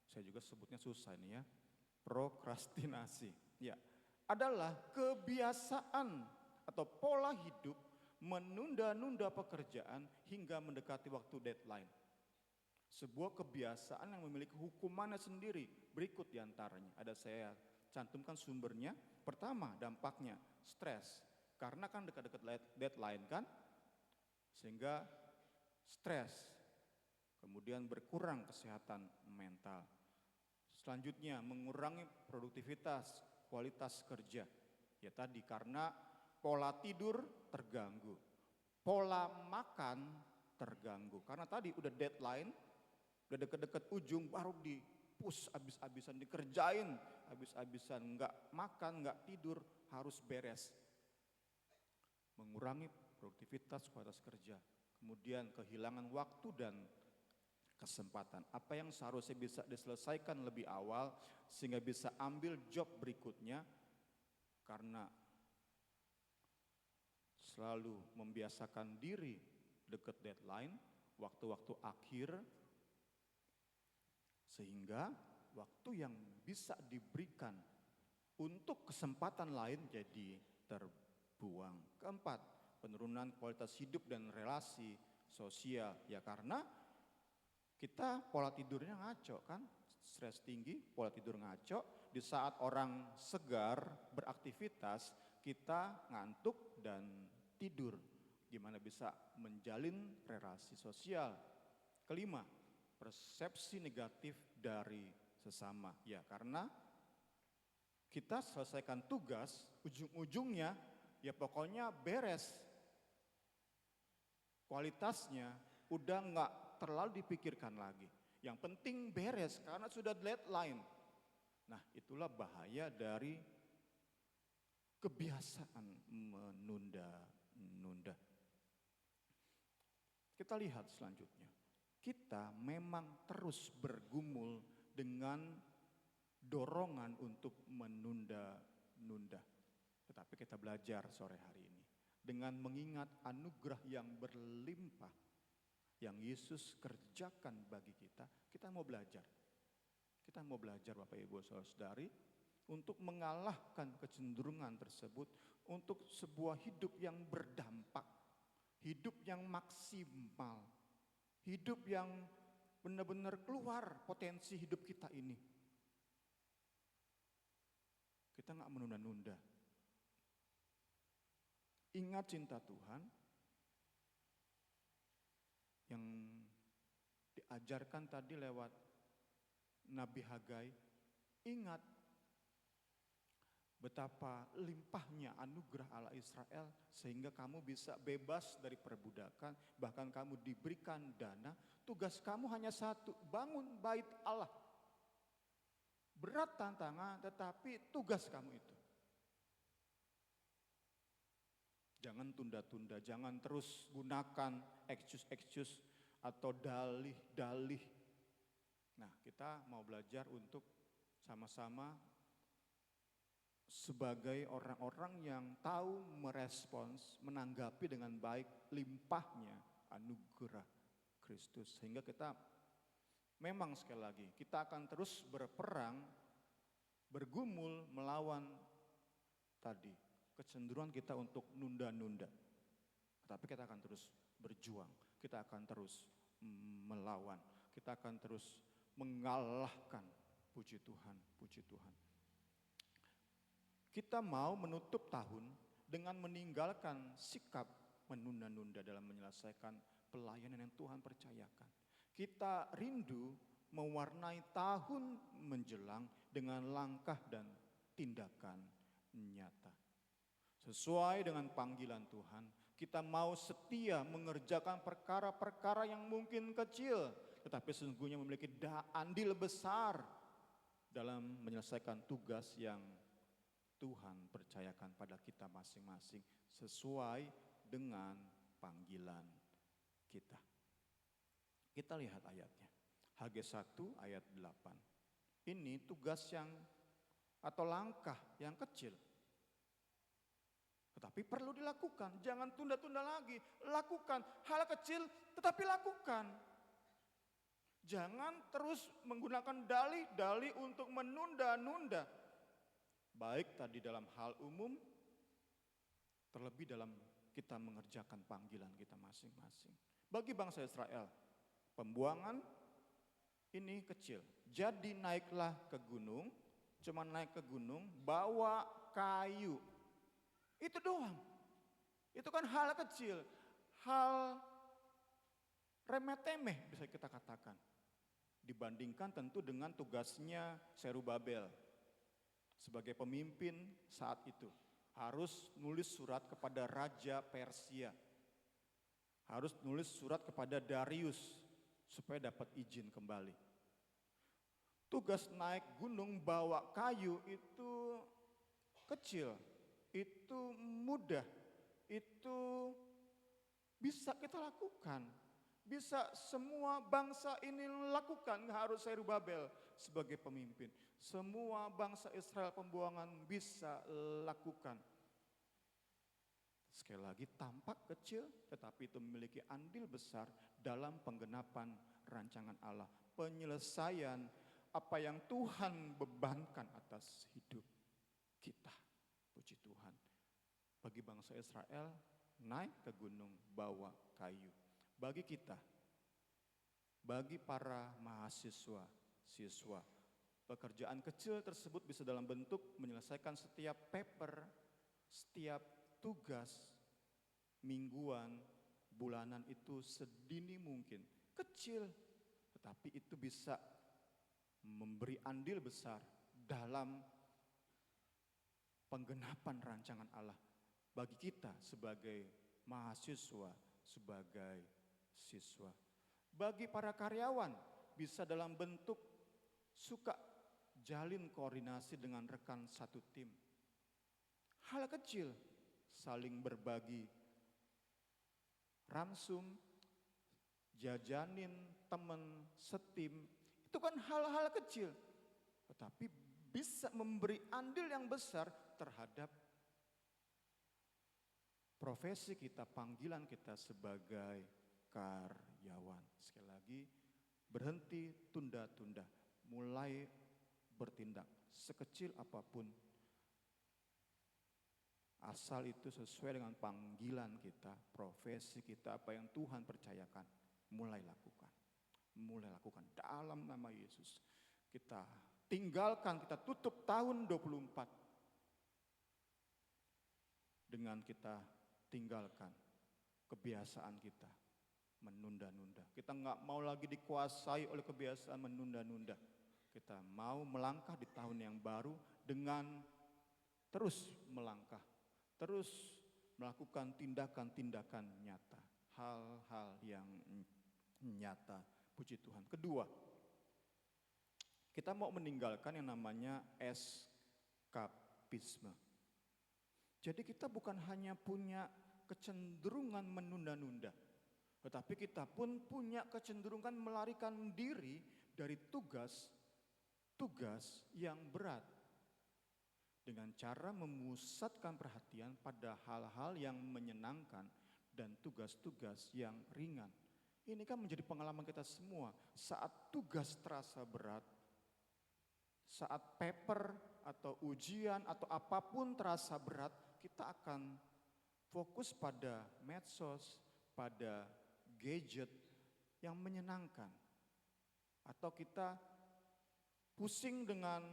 saya juga sebutnya susah ini ya, prokrastinasi. Ya, adalah kebiasaan atau pola hidup menunda-nunda pekerjaan hingga mendekati waktu deadline. Sebuah kebiasaan yang memiliki hukumannya sendiri. Berikut diantaranya, ada saya cantumkan sumbernya. Pertama, dampaknya stres. Karena kan dekat-dekat deadline kan, sehingga stres. Kemudian berkurang kesehatan mental. Selanjutnya, mengurangi produktivitas, kualitas kerja. Ya tadi, karena pola tidur terganggu. Pola makan terganggu. Karena tadi udah deadline, udah deket-deket ujung, baru di-push habis-habisan, dikerjain habis-habisan, nggak makan, nggak tidur, harus beres. Mengurangi produktivitas, kualitas kerja. Kemudian kehilangan waktu dan kesempatan. Apa yang seharusnya bisa diselesaikan lebih awal sehingga bisa ambil job berikutnya, karena selalu membiasakan diri dekat deadline, waktu-waktu akhir, sehingga waktu yang bisa diberikan untuk kesempatan lain jadi terbuang. Keempat, penurunan kualitas hidup dan relasi sosial. Ya karena kita pola tidurnya ngaco kan, stres tinggi, pola tidur ngaco. Di saat orang segar beraktivitas, kita ngantuk dan tidur. Gimana bisa menjalin relasi sosial? Kelima, persepsi negatif dari sesama. Ya karena kita selesaikan tugas, ujung-ujungnya ya pokoknya beres. Kualitasnya udah nggak terlalu dipikirkan lagi. Yang penting beres karena sudah deadline. Nah, itulah bahaya dari kebiasaan menunda-nunda. Kita lihat selanjutnya. Kita memang terus bergumul dengan dorongan untuk menunda-nunda. Tetapi kita belajar sore hari ini dengan mengingat anugerah yang berlimpah yang Yesus kerjakan bagi kita, kita mau belajar. Kita mau belajar Bapak Ibu Saudara-saudari untuk mengalahkan kecenderungan tersebut, untuk sebuah hidup yang berdampak, hidup yang maksimal, hidup yang benar-benar keluar potensi hidup kita ini. Kita nggak menunda-nunda. Ingat cinta Tuhan yang diajarkan tadi lewat Nabi Hagai. Ingat betapa limpahnya anugerah Allah Israel sehingga kamu bisa bebas dari perbudakan, bahkan kamu diberikan dana. Tugas kamu hanya satu, bangun bait Allah. Berat tantangan, tetapi tugas kamu itu. Jangan tunda-tunda, jangan terus gunakan excuse-excuse atau dalih-dalih. Nah, kita mau belajar untuk sama-sama sebagai orang-orang yang tahu merespons, menanggapi dengan baik limpahnya anugerah Kristus. Sehingga kita memang sekali lagi, kita akan terus berperang, bergumul melawan tadi kecenderungan kita untuk nunda-nunda. Tetapi kita akan terus berjuang, kita akan terus melawan, kita akan terus mengalahkan. Puji Tuhan, puji Tuhan. Kita mau menutup tahun dengan meninggalkan sikap menunda-nunda dalam menyelesaikan pelayanan yang Tuhan percayakan. Kita rindu mewarnai tahun menjelang dengan langkah dan tindakan nyata. Sesuai dengan panggilan Tuhan, kita mau setia mengerjakan perkara-perkara yang mungkin kecil, tetapi sesungguhnya memiliki andil besar dalam menyelesaikan tugas yang Tuhan percayakan pada kita masing-masing sesuai dengan panggilan kita. Kita lihat ayatnya. Hagai 1 ayat 8. Ini tugas yang atau langkah yang kecil. Tetapi perlu dilakukan, jangan tunda-tunda lagi. Lakukan hal kecil tetapi lakukan. Jangan terus menggunakan dalih-dalih untuk menunda-nunda. Baik tadi dalam hal umum, terlebih dalam kita mengerjakan panggilan kita masing-masing. Bagi bangsa Israel, pembuangan ini kecil. Jadi naiklah ke gunung, cuma naik ke gunung, bawa kayu. Itu doang. Itu kan hal kecil, hal remeh-temeh bisa kita katakan. Dibandingkan tentu dengan tugasnya Zerubabel sebagai pemimpin saat itu. Harus nulis surat kepada Raja Persia. Harus nulis surat kepada Darius supaya dapat izin kembali. Tugas naik gunung bawa kayu itu kecil, itu mudah, itu bisa kita lakukan. Bisa semua bangsa ini lakukan, nggak harus Zerubabel sebagai pemimpin. Semua bangsa Israel pembuangan bisa lakukan. Sekali lagi tampak kecil tetapi itu memiliki andil besar dalam penggenapan rancangan Allah. Penyelesaian apa yang Tuhan bebankan atas hidup kita. Puji Tuhan. Bagi bangsa Israel naik ke gunung bawa kayu. Bagi kita, bagi para mahasiswa, siswa, pekerjaan kecil tersebut bisa dalam bentuk menyelesaikan setiap paper, setiap tugas, mingguan, bulanan itu sedini mungkin. Kecil, tetapi itu bisa memberi andil besar dalam penggenapan rancangan Allah. Bagi kita sebagai mahasiswa, sebagai siswa. Bagi para karyawan bisa dalam bentuk suka jalin koordinasi dengan rekan satu tim. Hal kecil, saling berbagi ransum, jajanin teman setim, itu kan hal-hal kecil. Tetapi bisa memberi andil yang besar terhadap profesi kita, panggilan kita sebagai karyawan. Sekali lagi, berhenti tunda-tunda, mulai bertindak sekecil apapun. Asal itu sesuai dengan panggilan kita, profesi kita, apa yang Tuhan percayakan, mulai lakukan. Mulai lakukan dalam nama Yesus. Kita tinggalkan, kita tutup tahun 24 dengan kita tinggalkan kebiasaan kita menunda-nunda. Kita nggak mau lagi dikuasai oleh kebiasaan menunda-nunda. Kita mau melangkah di tahun yang baru dengan terus melangkah, terus melakukan tindakan-tindakan nyata, hal-hal yang nyata. Puji Tuhan. Kedua, kita mau meninggalkan yang namanya eskapisme. Jadi kita bukan hanya punya kecenderungan menunda-nunda, tetapi kita pun punya kecenderungan melarikan diri dari tugas yang berat. Dengan cara memusatkan perhatian pada hal-hal yang menyenangkan dan tugas-tugas yang ringan. Ini kan menjadi pengalaman kita semua. Saat tugas terasa berat, saat paper atau ujian atau apapun terasa berat, kita akan fokus pada medsos, pada gadget yang menyenangkan. Atau kita pusing dengan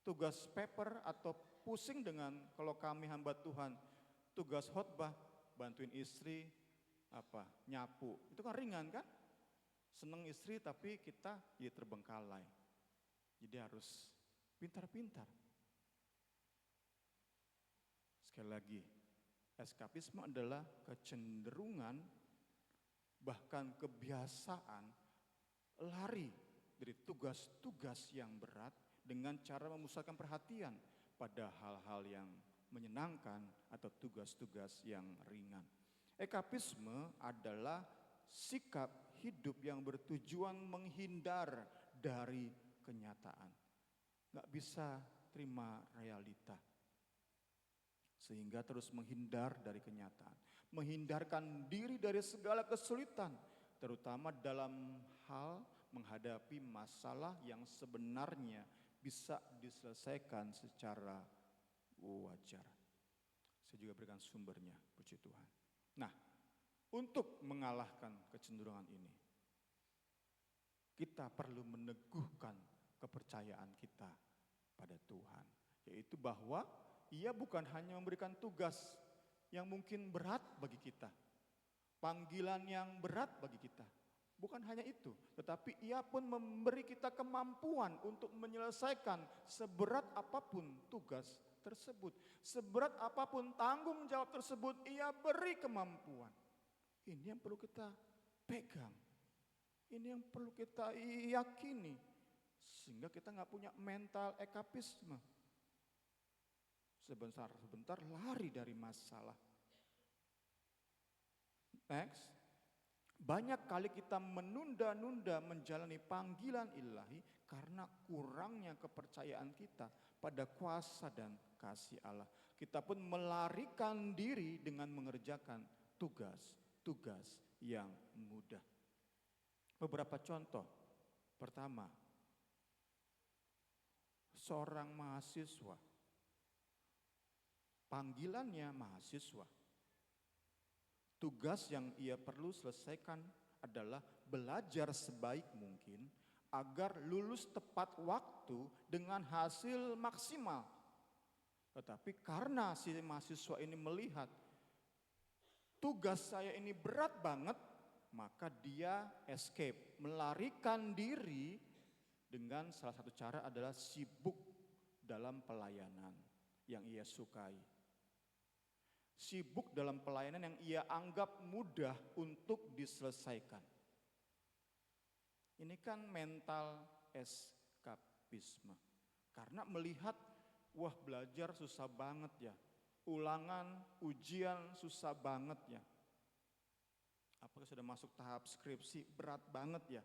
tugas paper atau pusing dengan kalau kami hamba Tuhan tugas khotbah, bantuin istri nyapu. Itu kan ringan kan? Seneng istri tapi kita jadi terbengkalai. Jadi harus pintar-pintar. Sekali lagi, eskapisme adalah kecenderungan bahkan kebiasaan lari dari tugas-tugas yang berat dengan cara memusatkan perhatian pada hal-hal yang menyenangkan atau tugas-tugas yang ringan. Eskapisme adalah sikap hidup yang bertujuan menghindar dari kenyataan. Gak bisa terima realita. Sehingga terus menghindar dari kenyataan. Menghindarkan diri dari segala kesulitan. Terutama dalam hal menghadapi masalah yang sebenarnya bisa diselesaikan secara wajar. Saya juga berikan sumbernya, puji Tuhan. Nah, untuk mengalahkan kecenderungan ini, kita perlu meneguhkan kepercayaan kita pada Tuhan. Yaitu bahwa Ia bukan hanya memberikan tugas yang mungkin berat bagi kita, panggilan yang berat bagi kita. Bukan hanya itu, tetapi Ia pun memberi kita kemampuan untuk menyelesaikan seberat apapun tugas tersebut. Seberat apapun tanggung jawab tersebut, Ia beri kemampuan. Ini yang perlu kita pegang. Ini yang perlu kita yakini. Sehingga kita nggak punya mental eskapisme. Sebentar lari dari masalah. Next. Banyak kali kita menunda-nunda menjalani panggilan ilahi karena kurangnya kepercayaan kita pada kuasa dan kasih Allah. Kita pun melarikan diri dengan mengerjakan tugas-tugas yang mudah. Beberapa contoh. Pertama, seorang mahasiswa. Panggilannya mahasiswa. Tugas yang ia perlu selesaikan adalah belajar sebaik mungkin agar lulus tepat waktu dengan hasil maksimal. Tetapi karena si mahasiswa ini melihat tugas saya ini berat banget, maka dia escape, melarikan diri dengan salah satu cara adalah sibuk dalam pelayanan yang ia sukai. Sibuk dalam pelayanan yang ia anggap mudah untuk diselesaikan. Ini kan mental eskapisme. Karena melihat, wah belajar susah banget ya. Ulangan, ujian susah banget ya. Apakah sudah masuk tahap skripsi, berat banget ya.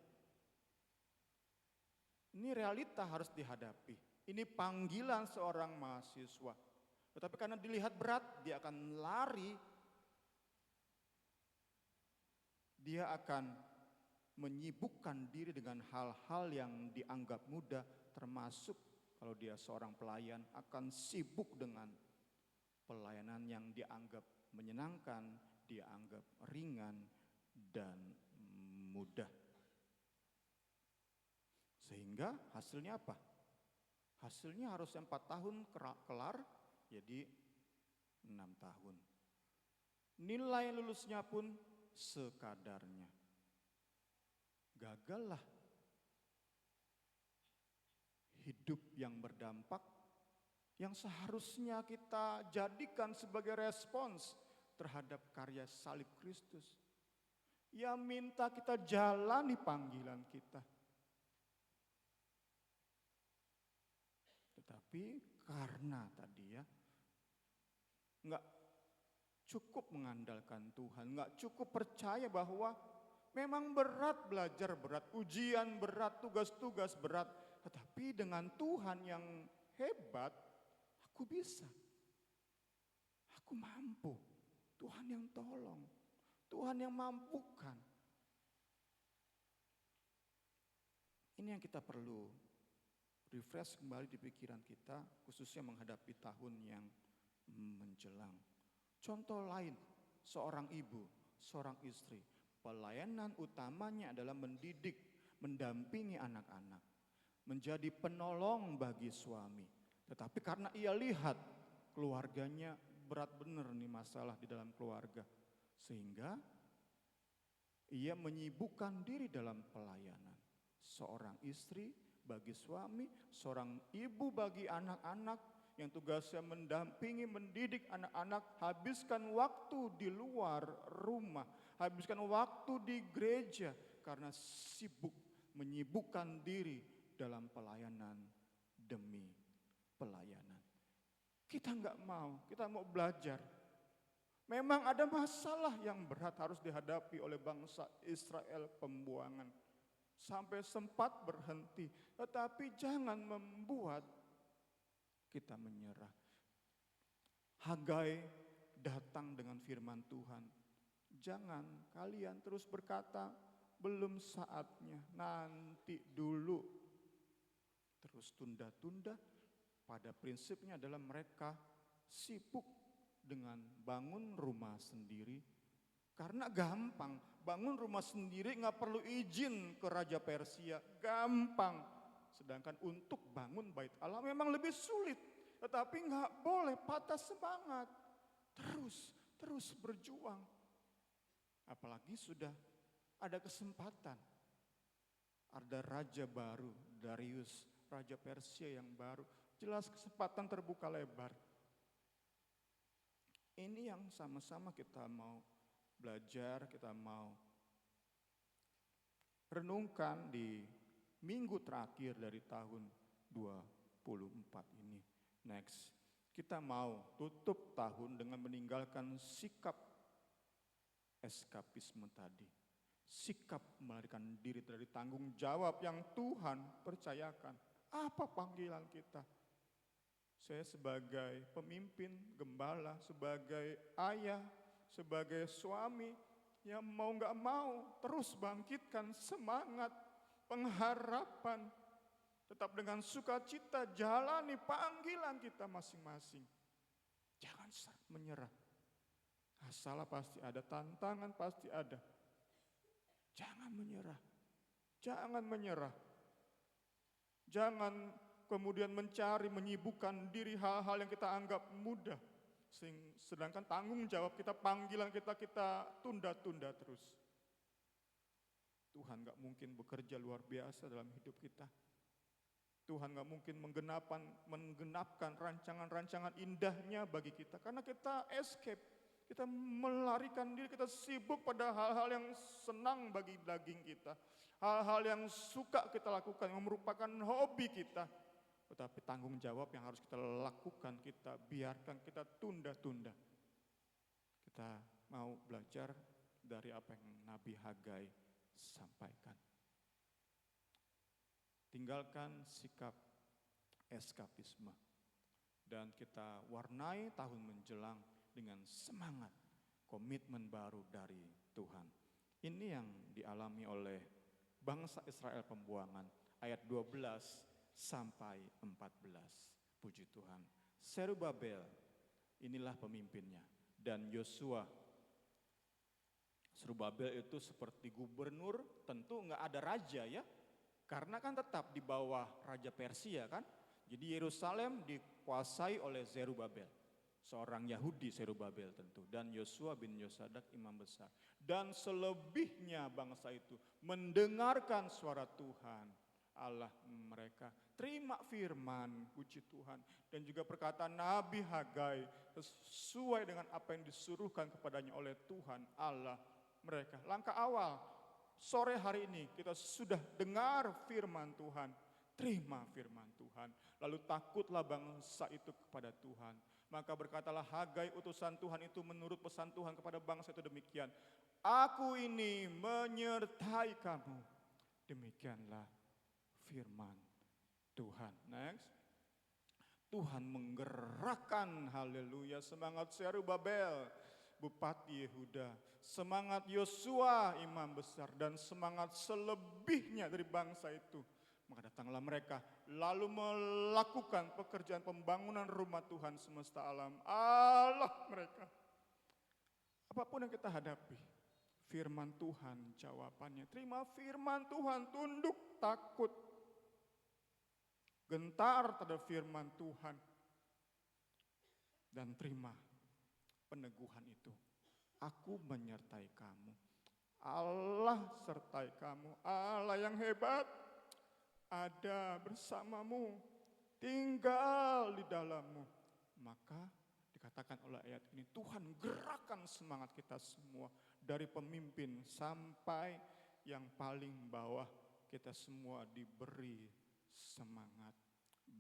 Ini realita harus dihadapi. Ini panggilan seorang mahasiswa. Tetapi karena dilihat berat, dia akan lari. Dia akan menyibukkan diri dengan hal-hal yang dianggap mudah, termasuk kalau dia seorang pelayan akan sibuk dengan pelayanan yang dianggap menyenangkan, dianggap ringan dan mudah. Sehingga hasilnya apa? Hasilnya harus 4 tahun kelar, jadi 6 tahun. Nilai lulusnya pun sekadarnya. Gagallah. Hidup yang berdampak yang seharusnya kita jadikan sebagai respons terhadap karya salib Kristus. Ia minta kita jalani panggilan kita. Tetapi karena tadi ya, nggak cukup mengandalkan Tuhan, nggak cukup percaya bahwa memang berat belajar, berat ujian, berat tugas-tugas berat. Tetapi dengan Tuhan yang hebat, aku bisa. Aku mampu. Tuhan yang tolong. Tuhan yang mampukan. Ini yang kita perlu refresh kembali di pikiran kita, khususnya menghadapi tahun yang menjelang. Contoh lain, seorang ibu, seorang istri, pelayanan utamanya adalah mendidik, mendampingi anak-anak, menjadi penolong bagi suami. Tetapi karena ia lihat keluarganya berat benar nih masalah di dalam keluarga, sehingga ia menyibukkan diri dalam pelayanan. Seorang istri bagi suami, seorang ibu bagi anak-anak yang tugasnya mendampingi, mendidik anak-anak, habiskan waktu di luar rumah, habiskan waktu di gereja karena sibuk menyibukkan diri dalam pelayanan demi pelayanan. Kita nggak mau, kita mau belajar. Memang ada masalah yang berat harus dihadapi oleh bangsa Israel, pembuangan. Sampai sempat berhenti, tetapi jangan membuat kita menyerah. Hagai datang dengan firman Tuhan. Jangan kalian terus berkata, belum saatnya, nanti dulu. Terus tunda-tunda, pada prinsipnya adalah mereka sibuk dengan bangun rumah sendiri. Karena gampang, bangun rumah sendiri nggak perlu izin ke Raja Persia, gampang. Sedangkan untuk bangun bait Allah memang lebih sulit. Tetapi nggak boleh patah semangat. Terus berjuang. Apalagi sudah ada kesempatan. Ada raja baru, Darius, Raja Persia yang baru. Jelas kesempatan terbuka lebar. Ini yang sama-sama kita mau belajar, kita mau renungkan di minggu terakhir dari tahun 24 ini. Next, kita mau tutup tahun dengan meninggalkan sikap eskapisme tadi. Sikap melarikan diri dari tanggung jawab yang Tuhan percayakan. Apa panggilan kita? Saya sebagai pemimpin, gembala, sebagai ayah, sebagai suami yang mau gak mau terus bangkitkan semangat, pengharapan. Tetap dengan sukacita jalani panggilan kita masing-masing. Jangan menyerah. Masalah pasti ada, tantangan pasti ada. Jangan menyerah. Jangan menyerah. Jangan kemudian mencari, menyibukkan diri hal-hal yang kita anggap mudah. Sedangkan tanggung jawab kita, panggilan kita tunda-tunda terus. Tuhan gak mungkin bekerja luar biasa dalam hidup kita. Tuhan gak mungkin menggenapkan rancangan-rancangan indahnya bagi kita. Karena kita escape, kita melarikan diri, kita sibuk pada hal-hal yang senang bagi daging kita. Hal-hal yang suka kita lakukan, yang merupakan hobi kita. Tetapi tanggung jawab yang harus kita lakukan, kita biarkan, kita tunda-tunda. Kita mau belajar dari apa yang Nabi Hagai sampaikan. Tinggalkan sikap eskapisme. Dan kita warnai tahun menjelang dengan semangat, komitmen baru dari Tuhan. Ini yang dialami oleh bangsa Israel pembuangan, ayat 12 sampai 14. Puji Tuhan. Zerubabel, inilah pemimpinnya. Dan Yosua. Zerubabel itu seperti gubernur, tentu nggak ada raja ya. Karena kan tetap di bawah Raja Persia kan. Jadi Yerusalem dikuasai oleh Zerubabel. Seorang Yahudi Zerubabel tentu. Dan Yosua bin Yosadak imam besar. Dan selebihnya bangsa itu mendengarkan suara Tuhan Allah mereka. Terima firman, puji Tuhan. Dan juga perkataan Nabi Hagai sesuai dengan apa yang disuruhkan kepadanya oleh Tuhan Allah mereka. Langkah awal. Sore hari ini kita sudah dengar firman Tuhan, terima firman Tuhan. Lalu takutlah bangsa itu kepada Tuhan. Maka berkatalah Hagai utusan Tuhan itu menurut pesan Tuhan kepada bangsa itu demikian. Aku ini menyertai kamu. Demikianlah firman Tuhan. Next. Tuhan menggerakkan, haleluya, semangat Zerubabel, Bupati Yehuda, semangat Yosua imam besar, dan semangat selebihnya dari bangsa itu. Maka datanglah mereka lalu melakukan pekerjaan pembangunan rumah Tuhan semesta alam Allah mereka. Apapun yang kita hadapi, firman Tuhan jawabannya. Terima firman Tuhan, tunduk takut, gentar terhadap firman Tuhan, dan terima peneguhan itu. Aku menyertai kamu. Allah sertai kamu. Allah yang hebat ada bersamamu, tinggal di dalammu. Maka dikatakan oleh ayat ini, Tuhan gerakkan semangat kita semua. Dari pemimpin sampai yang paling bawah, kita semua diberi semangat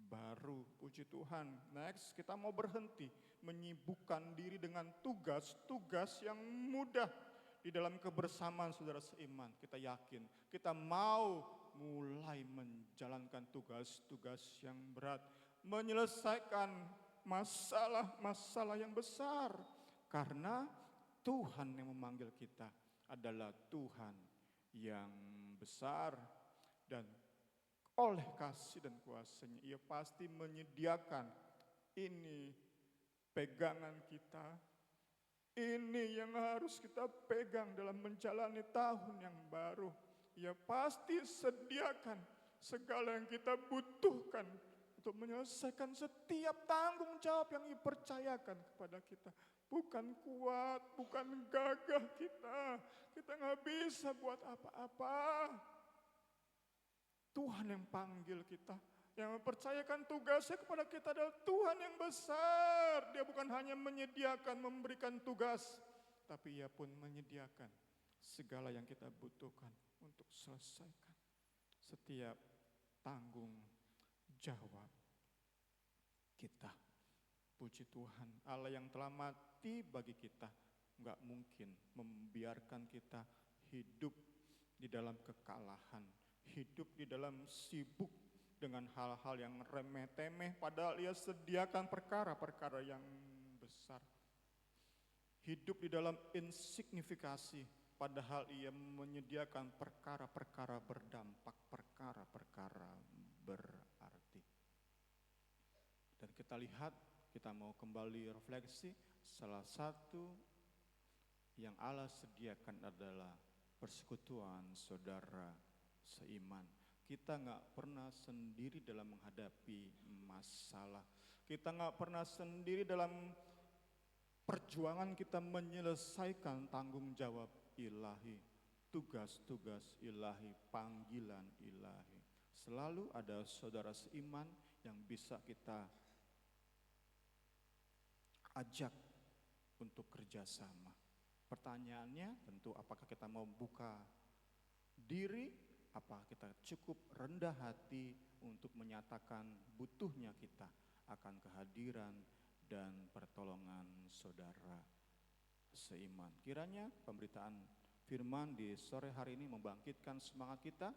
baru, puji Tuhan. Next, kita mau berhenti menyibukkan diri dengan tugas-tugas yang mudah di dalam kebersamaan saudara seiman. Kita yakin, kita mau mulai menjalankan tugas-tugas yang berat, menyelesaikan masalah-masalah yang besar. Karena Tuhan yang memanggil kita adalah Tuhan yang besar. Dan oleh kasih dan kuasa-Nya Ia pasti menyediakan ini pegangan kita. Ini yang harus kita pegang dalam menjalani tahun yang baru. Ia pasti sediakan segala yang kita butuhkan untuk menyelesaikan setiap tanggung jawab yang dipercayakan kepada kita. Bukan kuat, bukan gagah kita. Kita nggak bisa buat apa-apa. Tuhan yang panggil kita. Yang mempercayakan tugasnya kepada kita adalah Tuhan yang besar. Dia bukan hanya menyediakan, memberikan tugas, tapi Ia pun menyediakan segala yang kita butuhkan untuk selesaikan setiap tanggung jawab kita. Puji Tuhan, Allah yang telah mati bagi kita nggak mungkin membiarkan kita hidup di dalam kekalahan, hidup di dalam sibuk dengan hal-hal yang remeh-temeh, padahal Ia sediakan perkara-perkara yang besar. Hidup di dalam insignifikasi, padahal Ia menyediakan perkara-perkara berdampak, perkara-perkara berarti. Dan kita lihat, kita mau kembali refleksi, salah satu yang Allah sediakan adalah persekutuan saudara seiman. Kita nggak pernah sendiri dalam menghadapi masalah. Kita nggak pernah sendiri dalam perjuangan kita menyelesaikan tanggung jawab ilahi, tugas-tugas ilahi, panggilan ilahi. Selalu ada saudara seiman yang bisa kita ajak untuk kerjasama. Pertanyaannya tentu apakah kita mau buka diri, apakah kita cukup rendah hati untuk menyatakan butuhnya kita akan kehadiran dan pertolongan saudara seiman. Kiranya pemberitaan firman di sore hari ini membangkitkan semangat kita.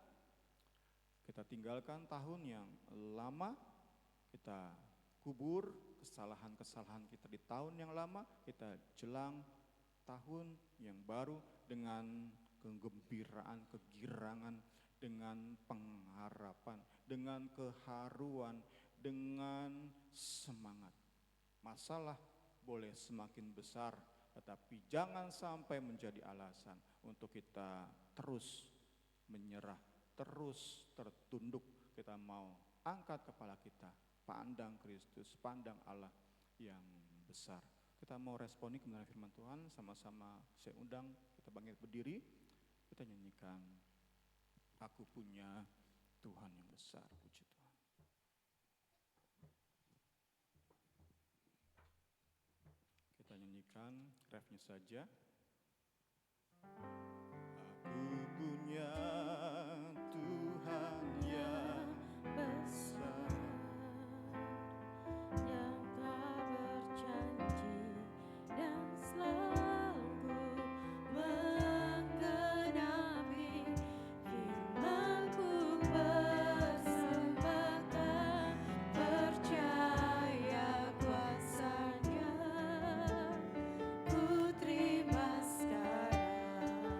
Kita tinggalkan tahun yang lama, kita kubur kesalahan-kesalahan kita di tahun yang lama, kita jelang tahun yang baru dengan kegembiraan, kegirangan, dengan pengharapan, dengan keharuan, dengan semangat. Masalah boleh semakin besar, tetapi jangan sampai menjadi alasan untuk kita terus menyerah, terus tertunduk. Kita mau angkat kepala kita, pandang Kristus, pandang Allah yang besar. Kita mau responi kebenaran firman Tuhan, sama-sama saya undang kita bangkit berdiri, kita nyanyikan Aku Punya Tuhan yang Besar. Puji Tuhan. Kita nyanyikan refnya saja. Aku punya Tuhan yang besar, yang tak berjanji dan selalu menggenapi firman-Ku, persembahkan percaya kuasa-Nya, ku terima sekarang.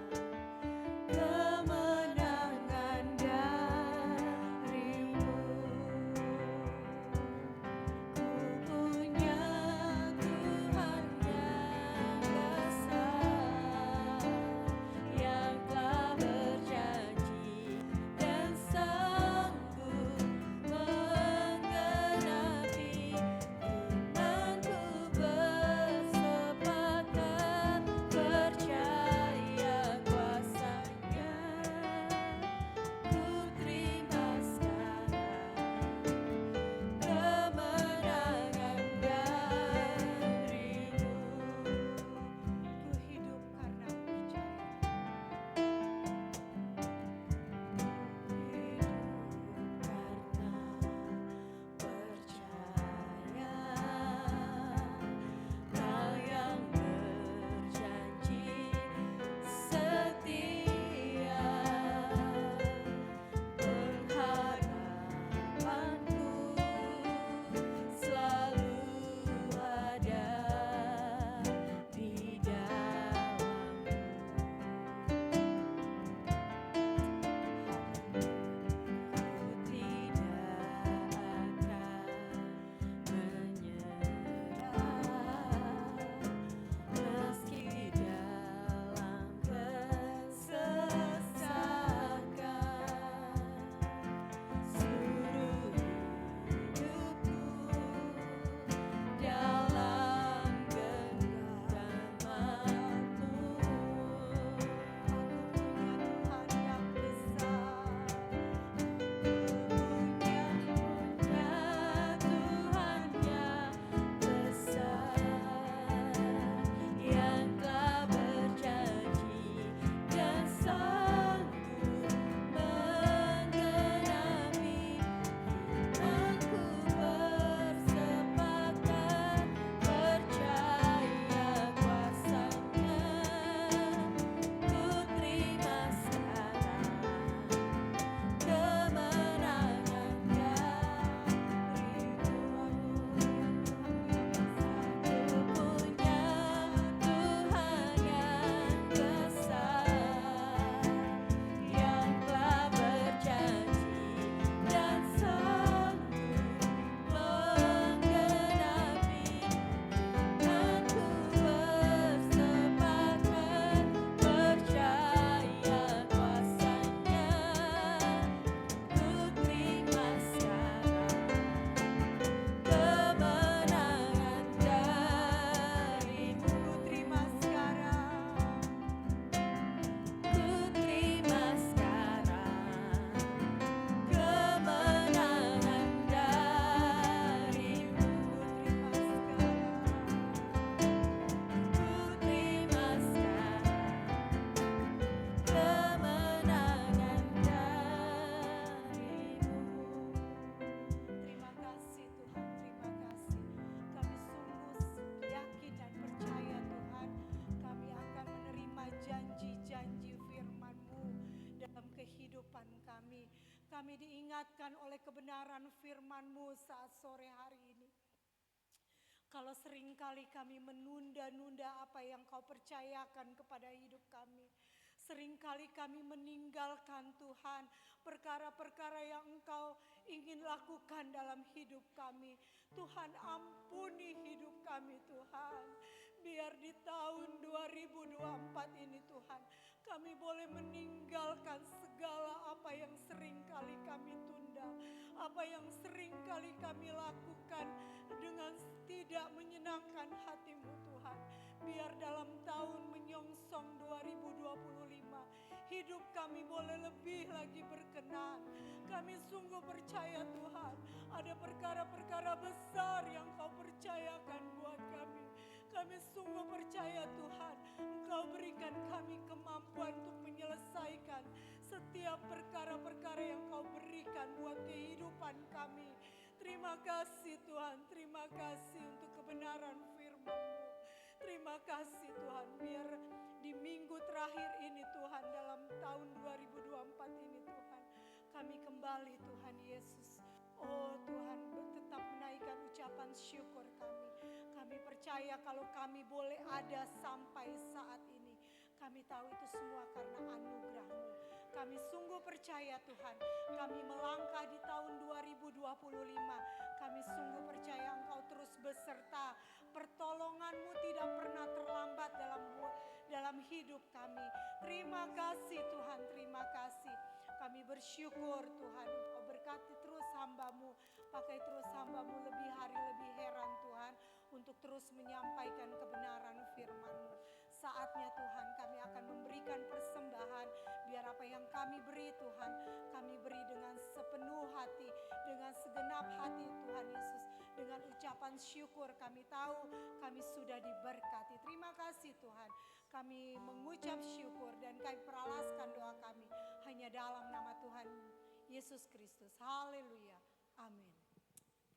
Kami diingatkan oleh kebenaran firman-Mu saat sore hari ini. Kalau seringkali kami menunda-nunda apa yang Kau percayakan kepada hidup kami. Seringkali kami meninggalkan Tuhan perkara-perkara yang Engkau ingin lakukan dalam hidup kami. Tuhan, ampuni hidup kami Tuhan. Biar di tahun 2024 ini Tuhan, kami boleh meninggalkan segala apa yang seringkali kami tunda. Apa yang seringkali kami lakukan dengan tidak menyenangkan hati-Mu Tuhan. Biar dalam tahun menyongsong 2025, hidup kami boleh lebih lagi berkenan. Kami sungguh percaya Tuhan, ada perkara-perkara besar yang Kau percayakan buat kami. Kami sungguh percaya Tuhan, Engkau berikan kami kemampuan untuk menyelesaikan setiap perkara-perkara yang Kau berikan buat kehidupan kami. Terima kasih Tuhan, terima kasih untuk kebenaran firman-Mu. Terima kasih Tuhan, biar di minggu terakhir ini Tuhan, dalam tahun 2024 ini Tuhan, kami kembali Tuhan Yesus. Oh Tuhan, tetap menaikkan ucapan syukur kami. Kami percaya kalau kami boleh ada sampai saat ini, kami tahu itu semua karena anugerah-Mu. Kami sungguh percaya Tuhan, kami melangkah di tahun 2025. Kami sungguh percaya Engkau terus beserta. Pertolongan-Mu tidak pernah terlambat dalam hidup kami. Terima kasih Tuhan, terima kasih. Kami bersyukur Tuhan, Engkau berkati terus hamba-Mu. Pakai terus hamba-Mu lebih hari lebih heran Tuhan, untuk terus menyampaikan kebenaran firman-Mu. Saatnya Tuhan, kami akan memberikan persembahan. Biar apa yang kami beri Tuhan, kami beri dengan sepenuh hati, dengan segenap hati Tuhan Yesus. Dengan ucapan syukur kami tahu kami sudah diberkati. Terima kasih Tuhan. Kami mengucap syukur dan kami peralaskan doa kami hanya dalam nama Tuhan Yesus Kristus. Haleluya. Amin.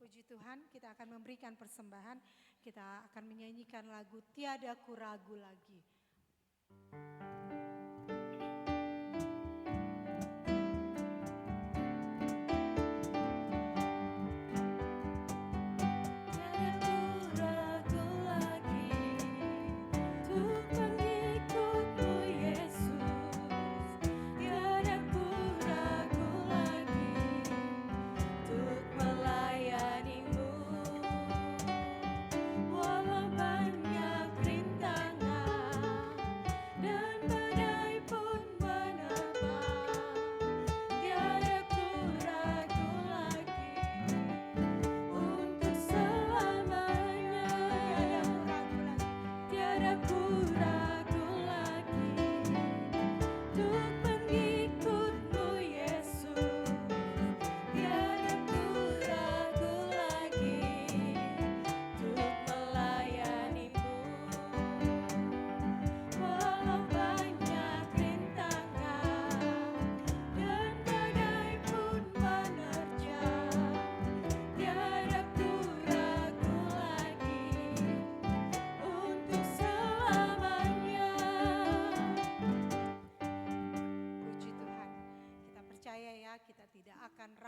Puji Tuhan, kita akan memberikan persembahan. Kita akan menyanyikan lagu Tiada Ku Ragu Lagi.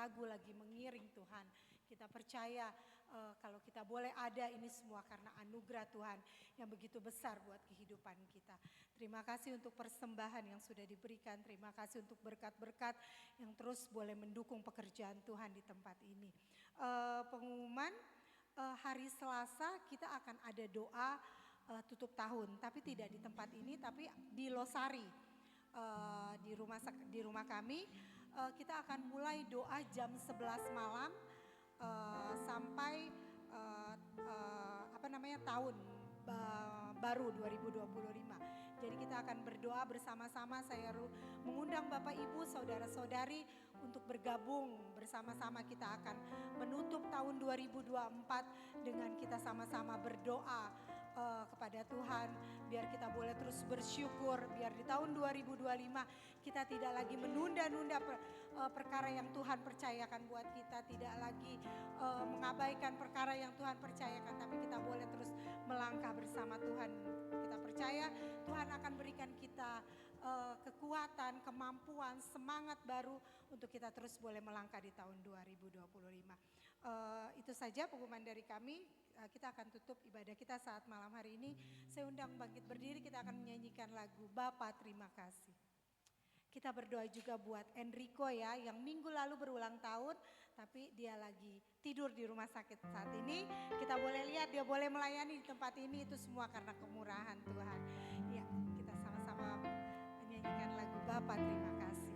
Ragu lagi mengiring Tuhan. Kita percaya kalau kita boleh ada ini semua karena anugerah Tuhan yang begitu besar buat kehidupan kita. Terima kasih untuk persembahan yang sudah diberikan. Terima kasih untuk berkat-berkat yang terus boleh mendukung pekerjaan Tuhan di tempat ini. Pengumuman hari Selasa kita akan ada doa tutup tahun, tapi tidak di tempat ini, tapi di Losari, di rumah kami. Kita akan mulai doa jam 11 malam sampai tahun baru 2025. Jadi kita akan berdoa bersama-sama. Saya mengundang Bapak Ibu, saudara-saudari untuk bergabung bersama-sama. Kita akan menutup tahun 2024 dengan kita sama-sama berdoa kepada Tuhan, biar kita boleh terus bersyukur, biar di tahun 2025 kita tidak lagi menunda-nunda perkara yang Tuhan percayakan buat kita, tidak lagi mengabaikan perkara yang Tuhan percayakan, tapi kita boleh terus melangkah bersama Tuhan. Kita percaya Tuhan akan berikan kita kekuatan, kemampuan, semangat baru untuk kita terus boleh melangkah di tahun 2025. Itu saja pengumuman dari kami. Kita akan tutup ibadah kita saat malam hari ini. Saya undang bangkit berdiri, kita akan menyanyikan lagu Bapa Terima Kasih. Kita berdoa juga buat Enrico ya, yang minggu lalu berulang tahun, tapi dia lagi tidur di rumah sakit saat ini. Kita boleh lihat dia boleh melayani di tempat ini, itu semua karena kemurahan Tuhan. Ya, kita sama-sama menyanyikan lagu Bapa Terima Kasih. Bapa terima kasih,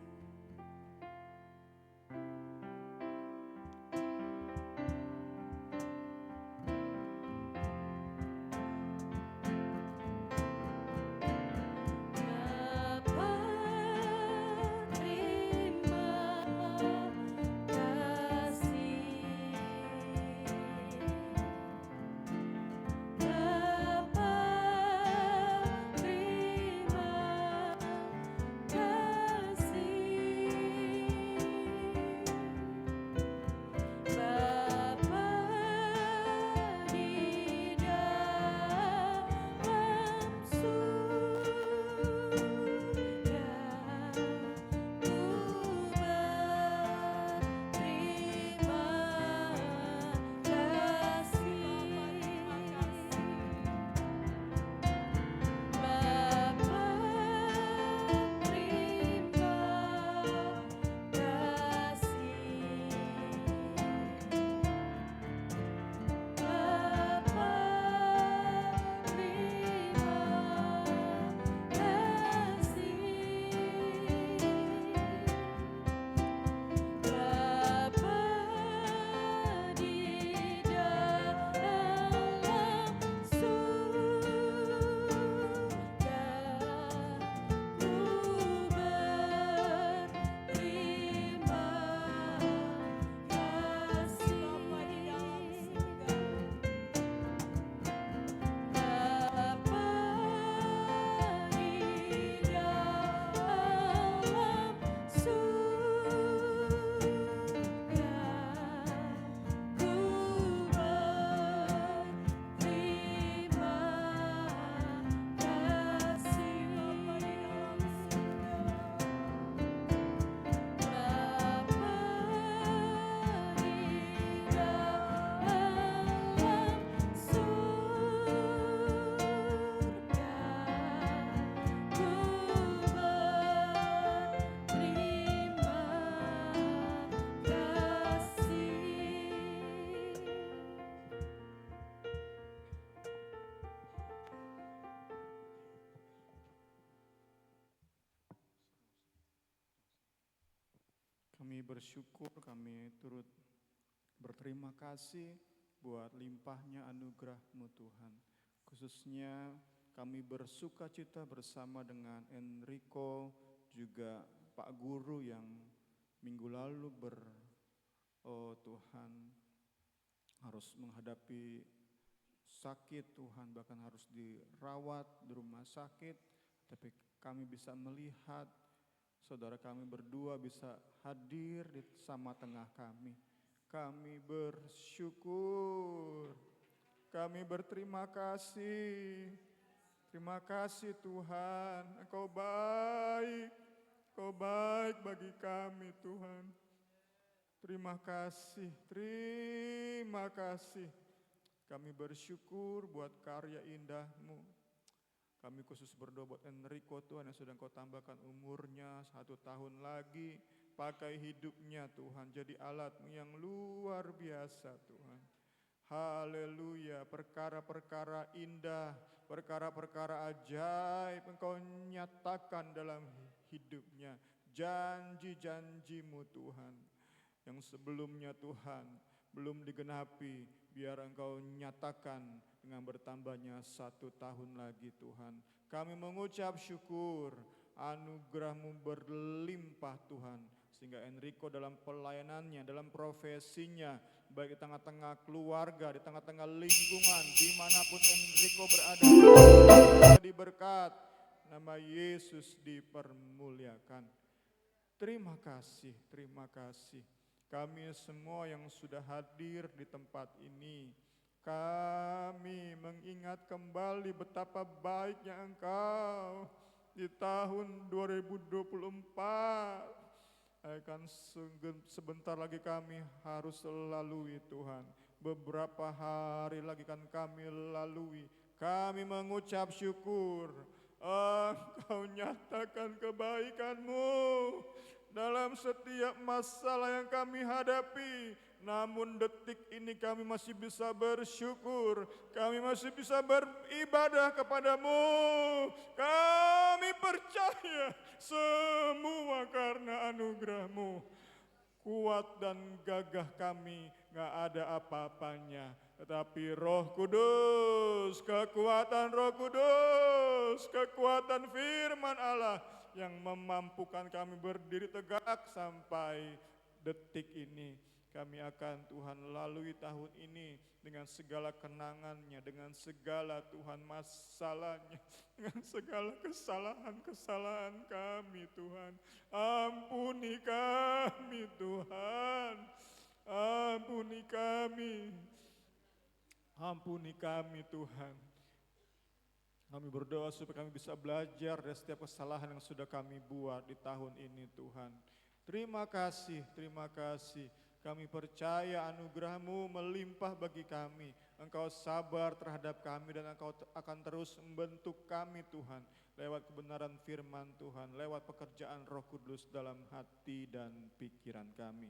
Bapa terima kasih, Bapa di dalam surga, ku berterima kasih, Bapa Kami bersyukur, kami turut berterima kasih buat limpahnya anugerah-Mu Tuhan. Khususnya kami bersuka cita bersama dengan Enrico, juga Pak Guru yang minggu lalu Tuhan harus menghadapi sakit Tuhan, bahkan harus dirawat di rumah sakit. Tapi kami bisa melihat saudara kami berdua bisa hadir di sama tengah kami. Kami bersyukur, kami berterima kasih. Terima kasih Tuhan, Engkau baik bagi kami Tuhan. Terima kasih, terima kasih. Kami bersyukur buat karya indah-Mu. Kami khusus berdoa buat Enrico Tuhan yang sudah Engkau tambahkan umurnya 1 tahun lagi. Pakai hidupnya Tuhan jadi alat-Mu yang luar biasa Tuhan. Haleluya, perkara-perkara indah, perkara-perkara ajaib Engkau nyatakan dalam hidupnya. Janji-janji-Mu Tuhan yang sebelumnya Tuhan belum digenapi, biar Engkau nyatakan dengan bertambahnya 1 tahun lagi Tuhan. Kami mengucap syukur, anugerah-Mu berlimpah Tuhan, sehingga Enrico dalam pelayanannya, dalam profesinya, baik di tengah-tengah keluarga, di tengah-tengah lingkungan, dimanapun Enrico berada, jadi berkat, nama Yesus dipermuliakan. Terima kasih, terima kasih. Kami semua yang sudah hadir di tempat ini, kami mengingat kembali betapa baiknya Engkau di tahun 2024. Akan sebentar lagi kami harus lalui Tuhan. Beberapa hari lagi kan kami lalui. Kami mengucap syukur. Engkau nyatakan kebaikan-Mu dalam setiap masalah yang kami hadapi. Namun detik ini kami masih bisa bersyukur. Kami masih bisa beribadah kepadamu. Kami percaya semua karena anugerah-Mu. Kuat dan gagah kami gak ada apa-apanya. Tetapi Roh Kudus, kekuatan Roh Kudus, kekuatan firman Allah yang memampukan kami berdiri tegak sampai detik ini. Kami akan Tuhan lalui tahun ini dengan segala kenangannya, dengan segala Tuhan masalahnya, dengan segala kesalahan-kesalahan kami Tuhan. Ampuni kami Tuhan, ampuni kami, ampuni kami Tuhan. Kami berdoa supaya kami bisa belajar dari setiap kesalahan yang sudah kami buat di tahun ini Tuhan. Terima kasih, terima kasih. Kami percaya anugerah-Mu melimpah bagi kami. Engkau sabar terhadap kami dan Engkau akan terus membentuk kami Tuhan. Lewat kebenaran firman Tuhan, lewat pekerjaan Roh Kudus dalam hati dan pikiran kami.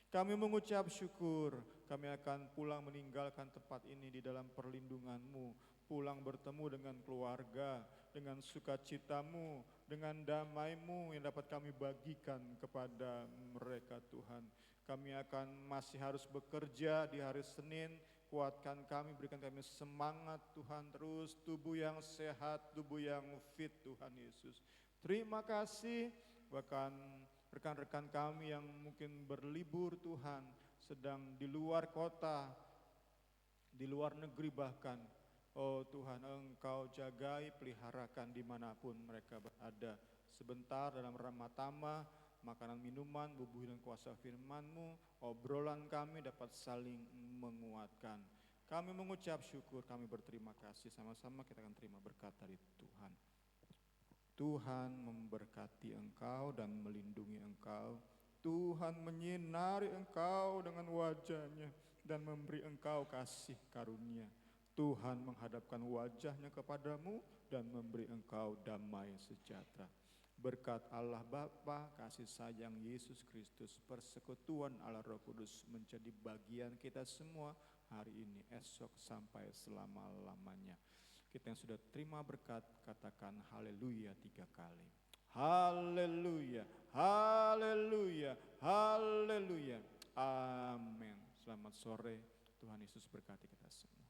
Kami mengucap syukur, kami akan pulang meninggalkan tempat ini di dalam perlindungan-Mu. Pulang bertemu dengan keluarga, dengan sukacita-Mu, dengan damai-Mu yang dapat kami bagikan kepada mereka Tuhan. Kami akan masih harus bekerja di hari Senin. Kuatkan kami, berikan kami semangat Tuhan terus. Tubuh yang sehat, tubuh yang fit Tuhan Yesus. Terima kasih. Bahkan rekan-rekan kami yang mungkin berlibur Tuhan. Sedang di luar kota, di luar negeri bahkan. Oh Tuhan, Engkau jagai, peliharakan dimanapun mereka berada. Sebentar dalam ramah tamah, makanan minuman, bubuh dan kuasa firman-Mu, obrolan kami dapat saling menguatkan. Kami mengucap syukur, kami berterima kasih. Sama-sama kita akan terima berkat dari Tuhan. Tuhan memberkati engkau dan melindungi engkau. Tuhan menyinari engkau dengan wajah-Nya dan memberi engkau kasih karunia. Tuhan menghadapkan wajah-Nya kepadamu dan memberi engkau damai sejahtera. Berkat Allah Bapa, kasih sayang Yesus Kristus, persekutuan Allah Roh Kudus menjadi bagian kita semua hari ini, esok sampai selama-lamanya. Kita yang sudah terima berkat, katakan haleluya 3 kali. Haleluya, haleluya, haleluya. Amin. Selamat sore, Tuhan Yesus berkati kita semua.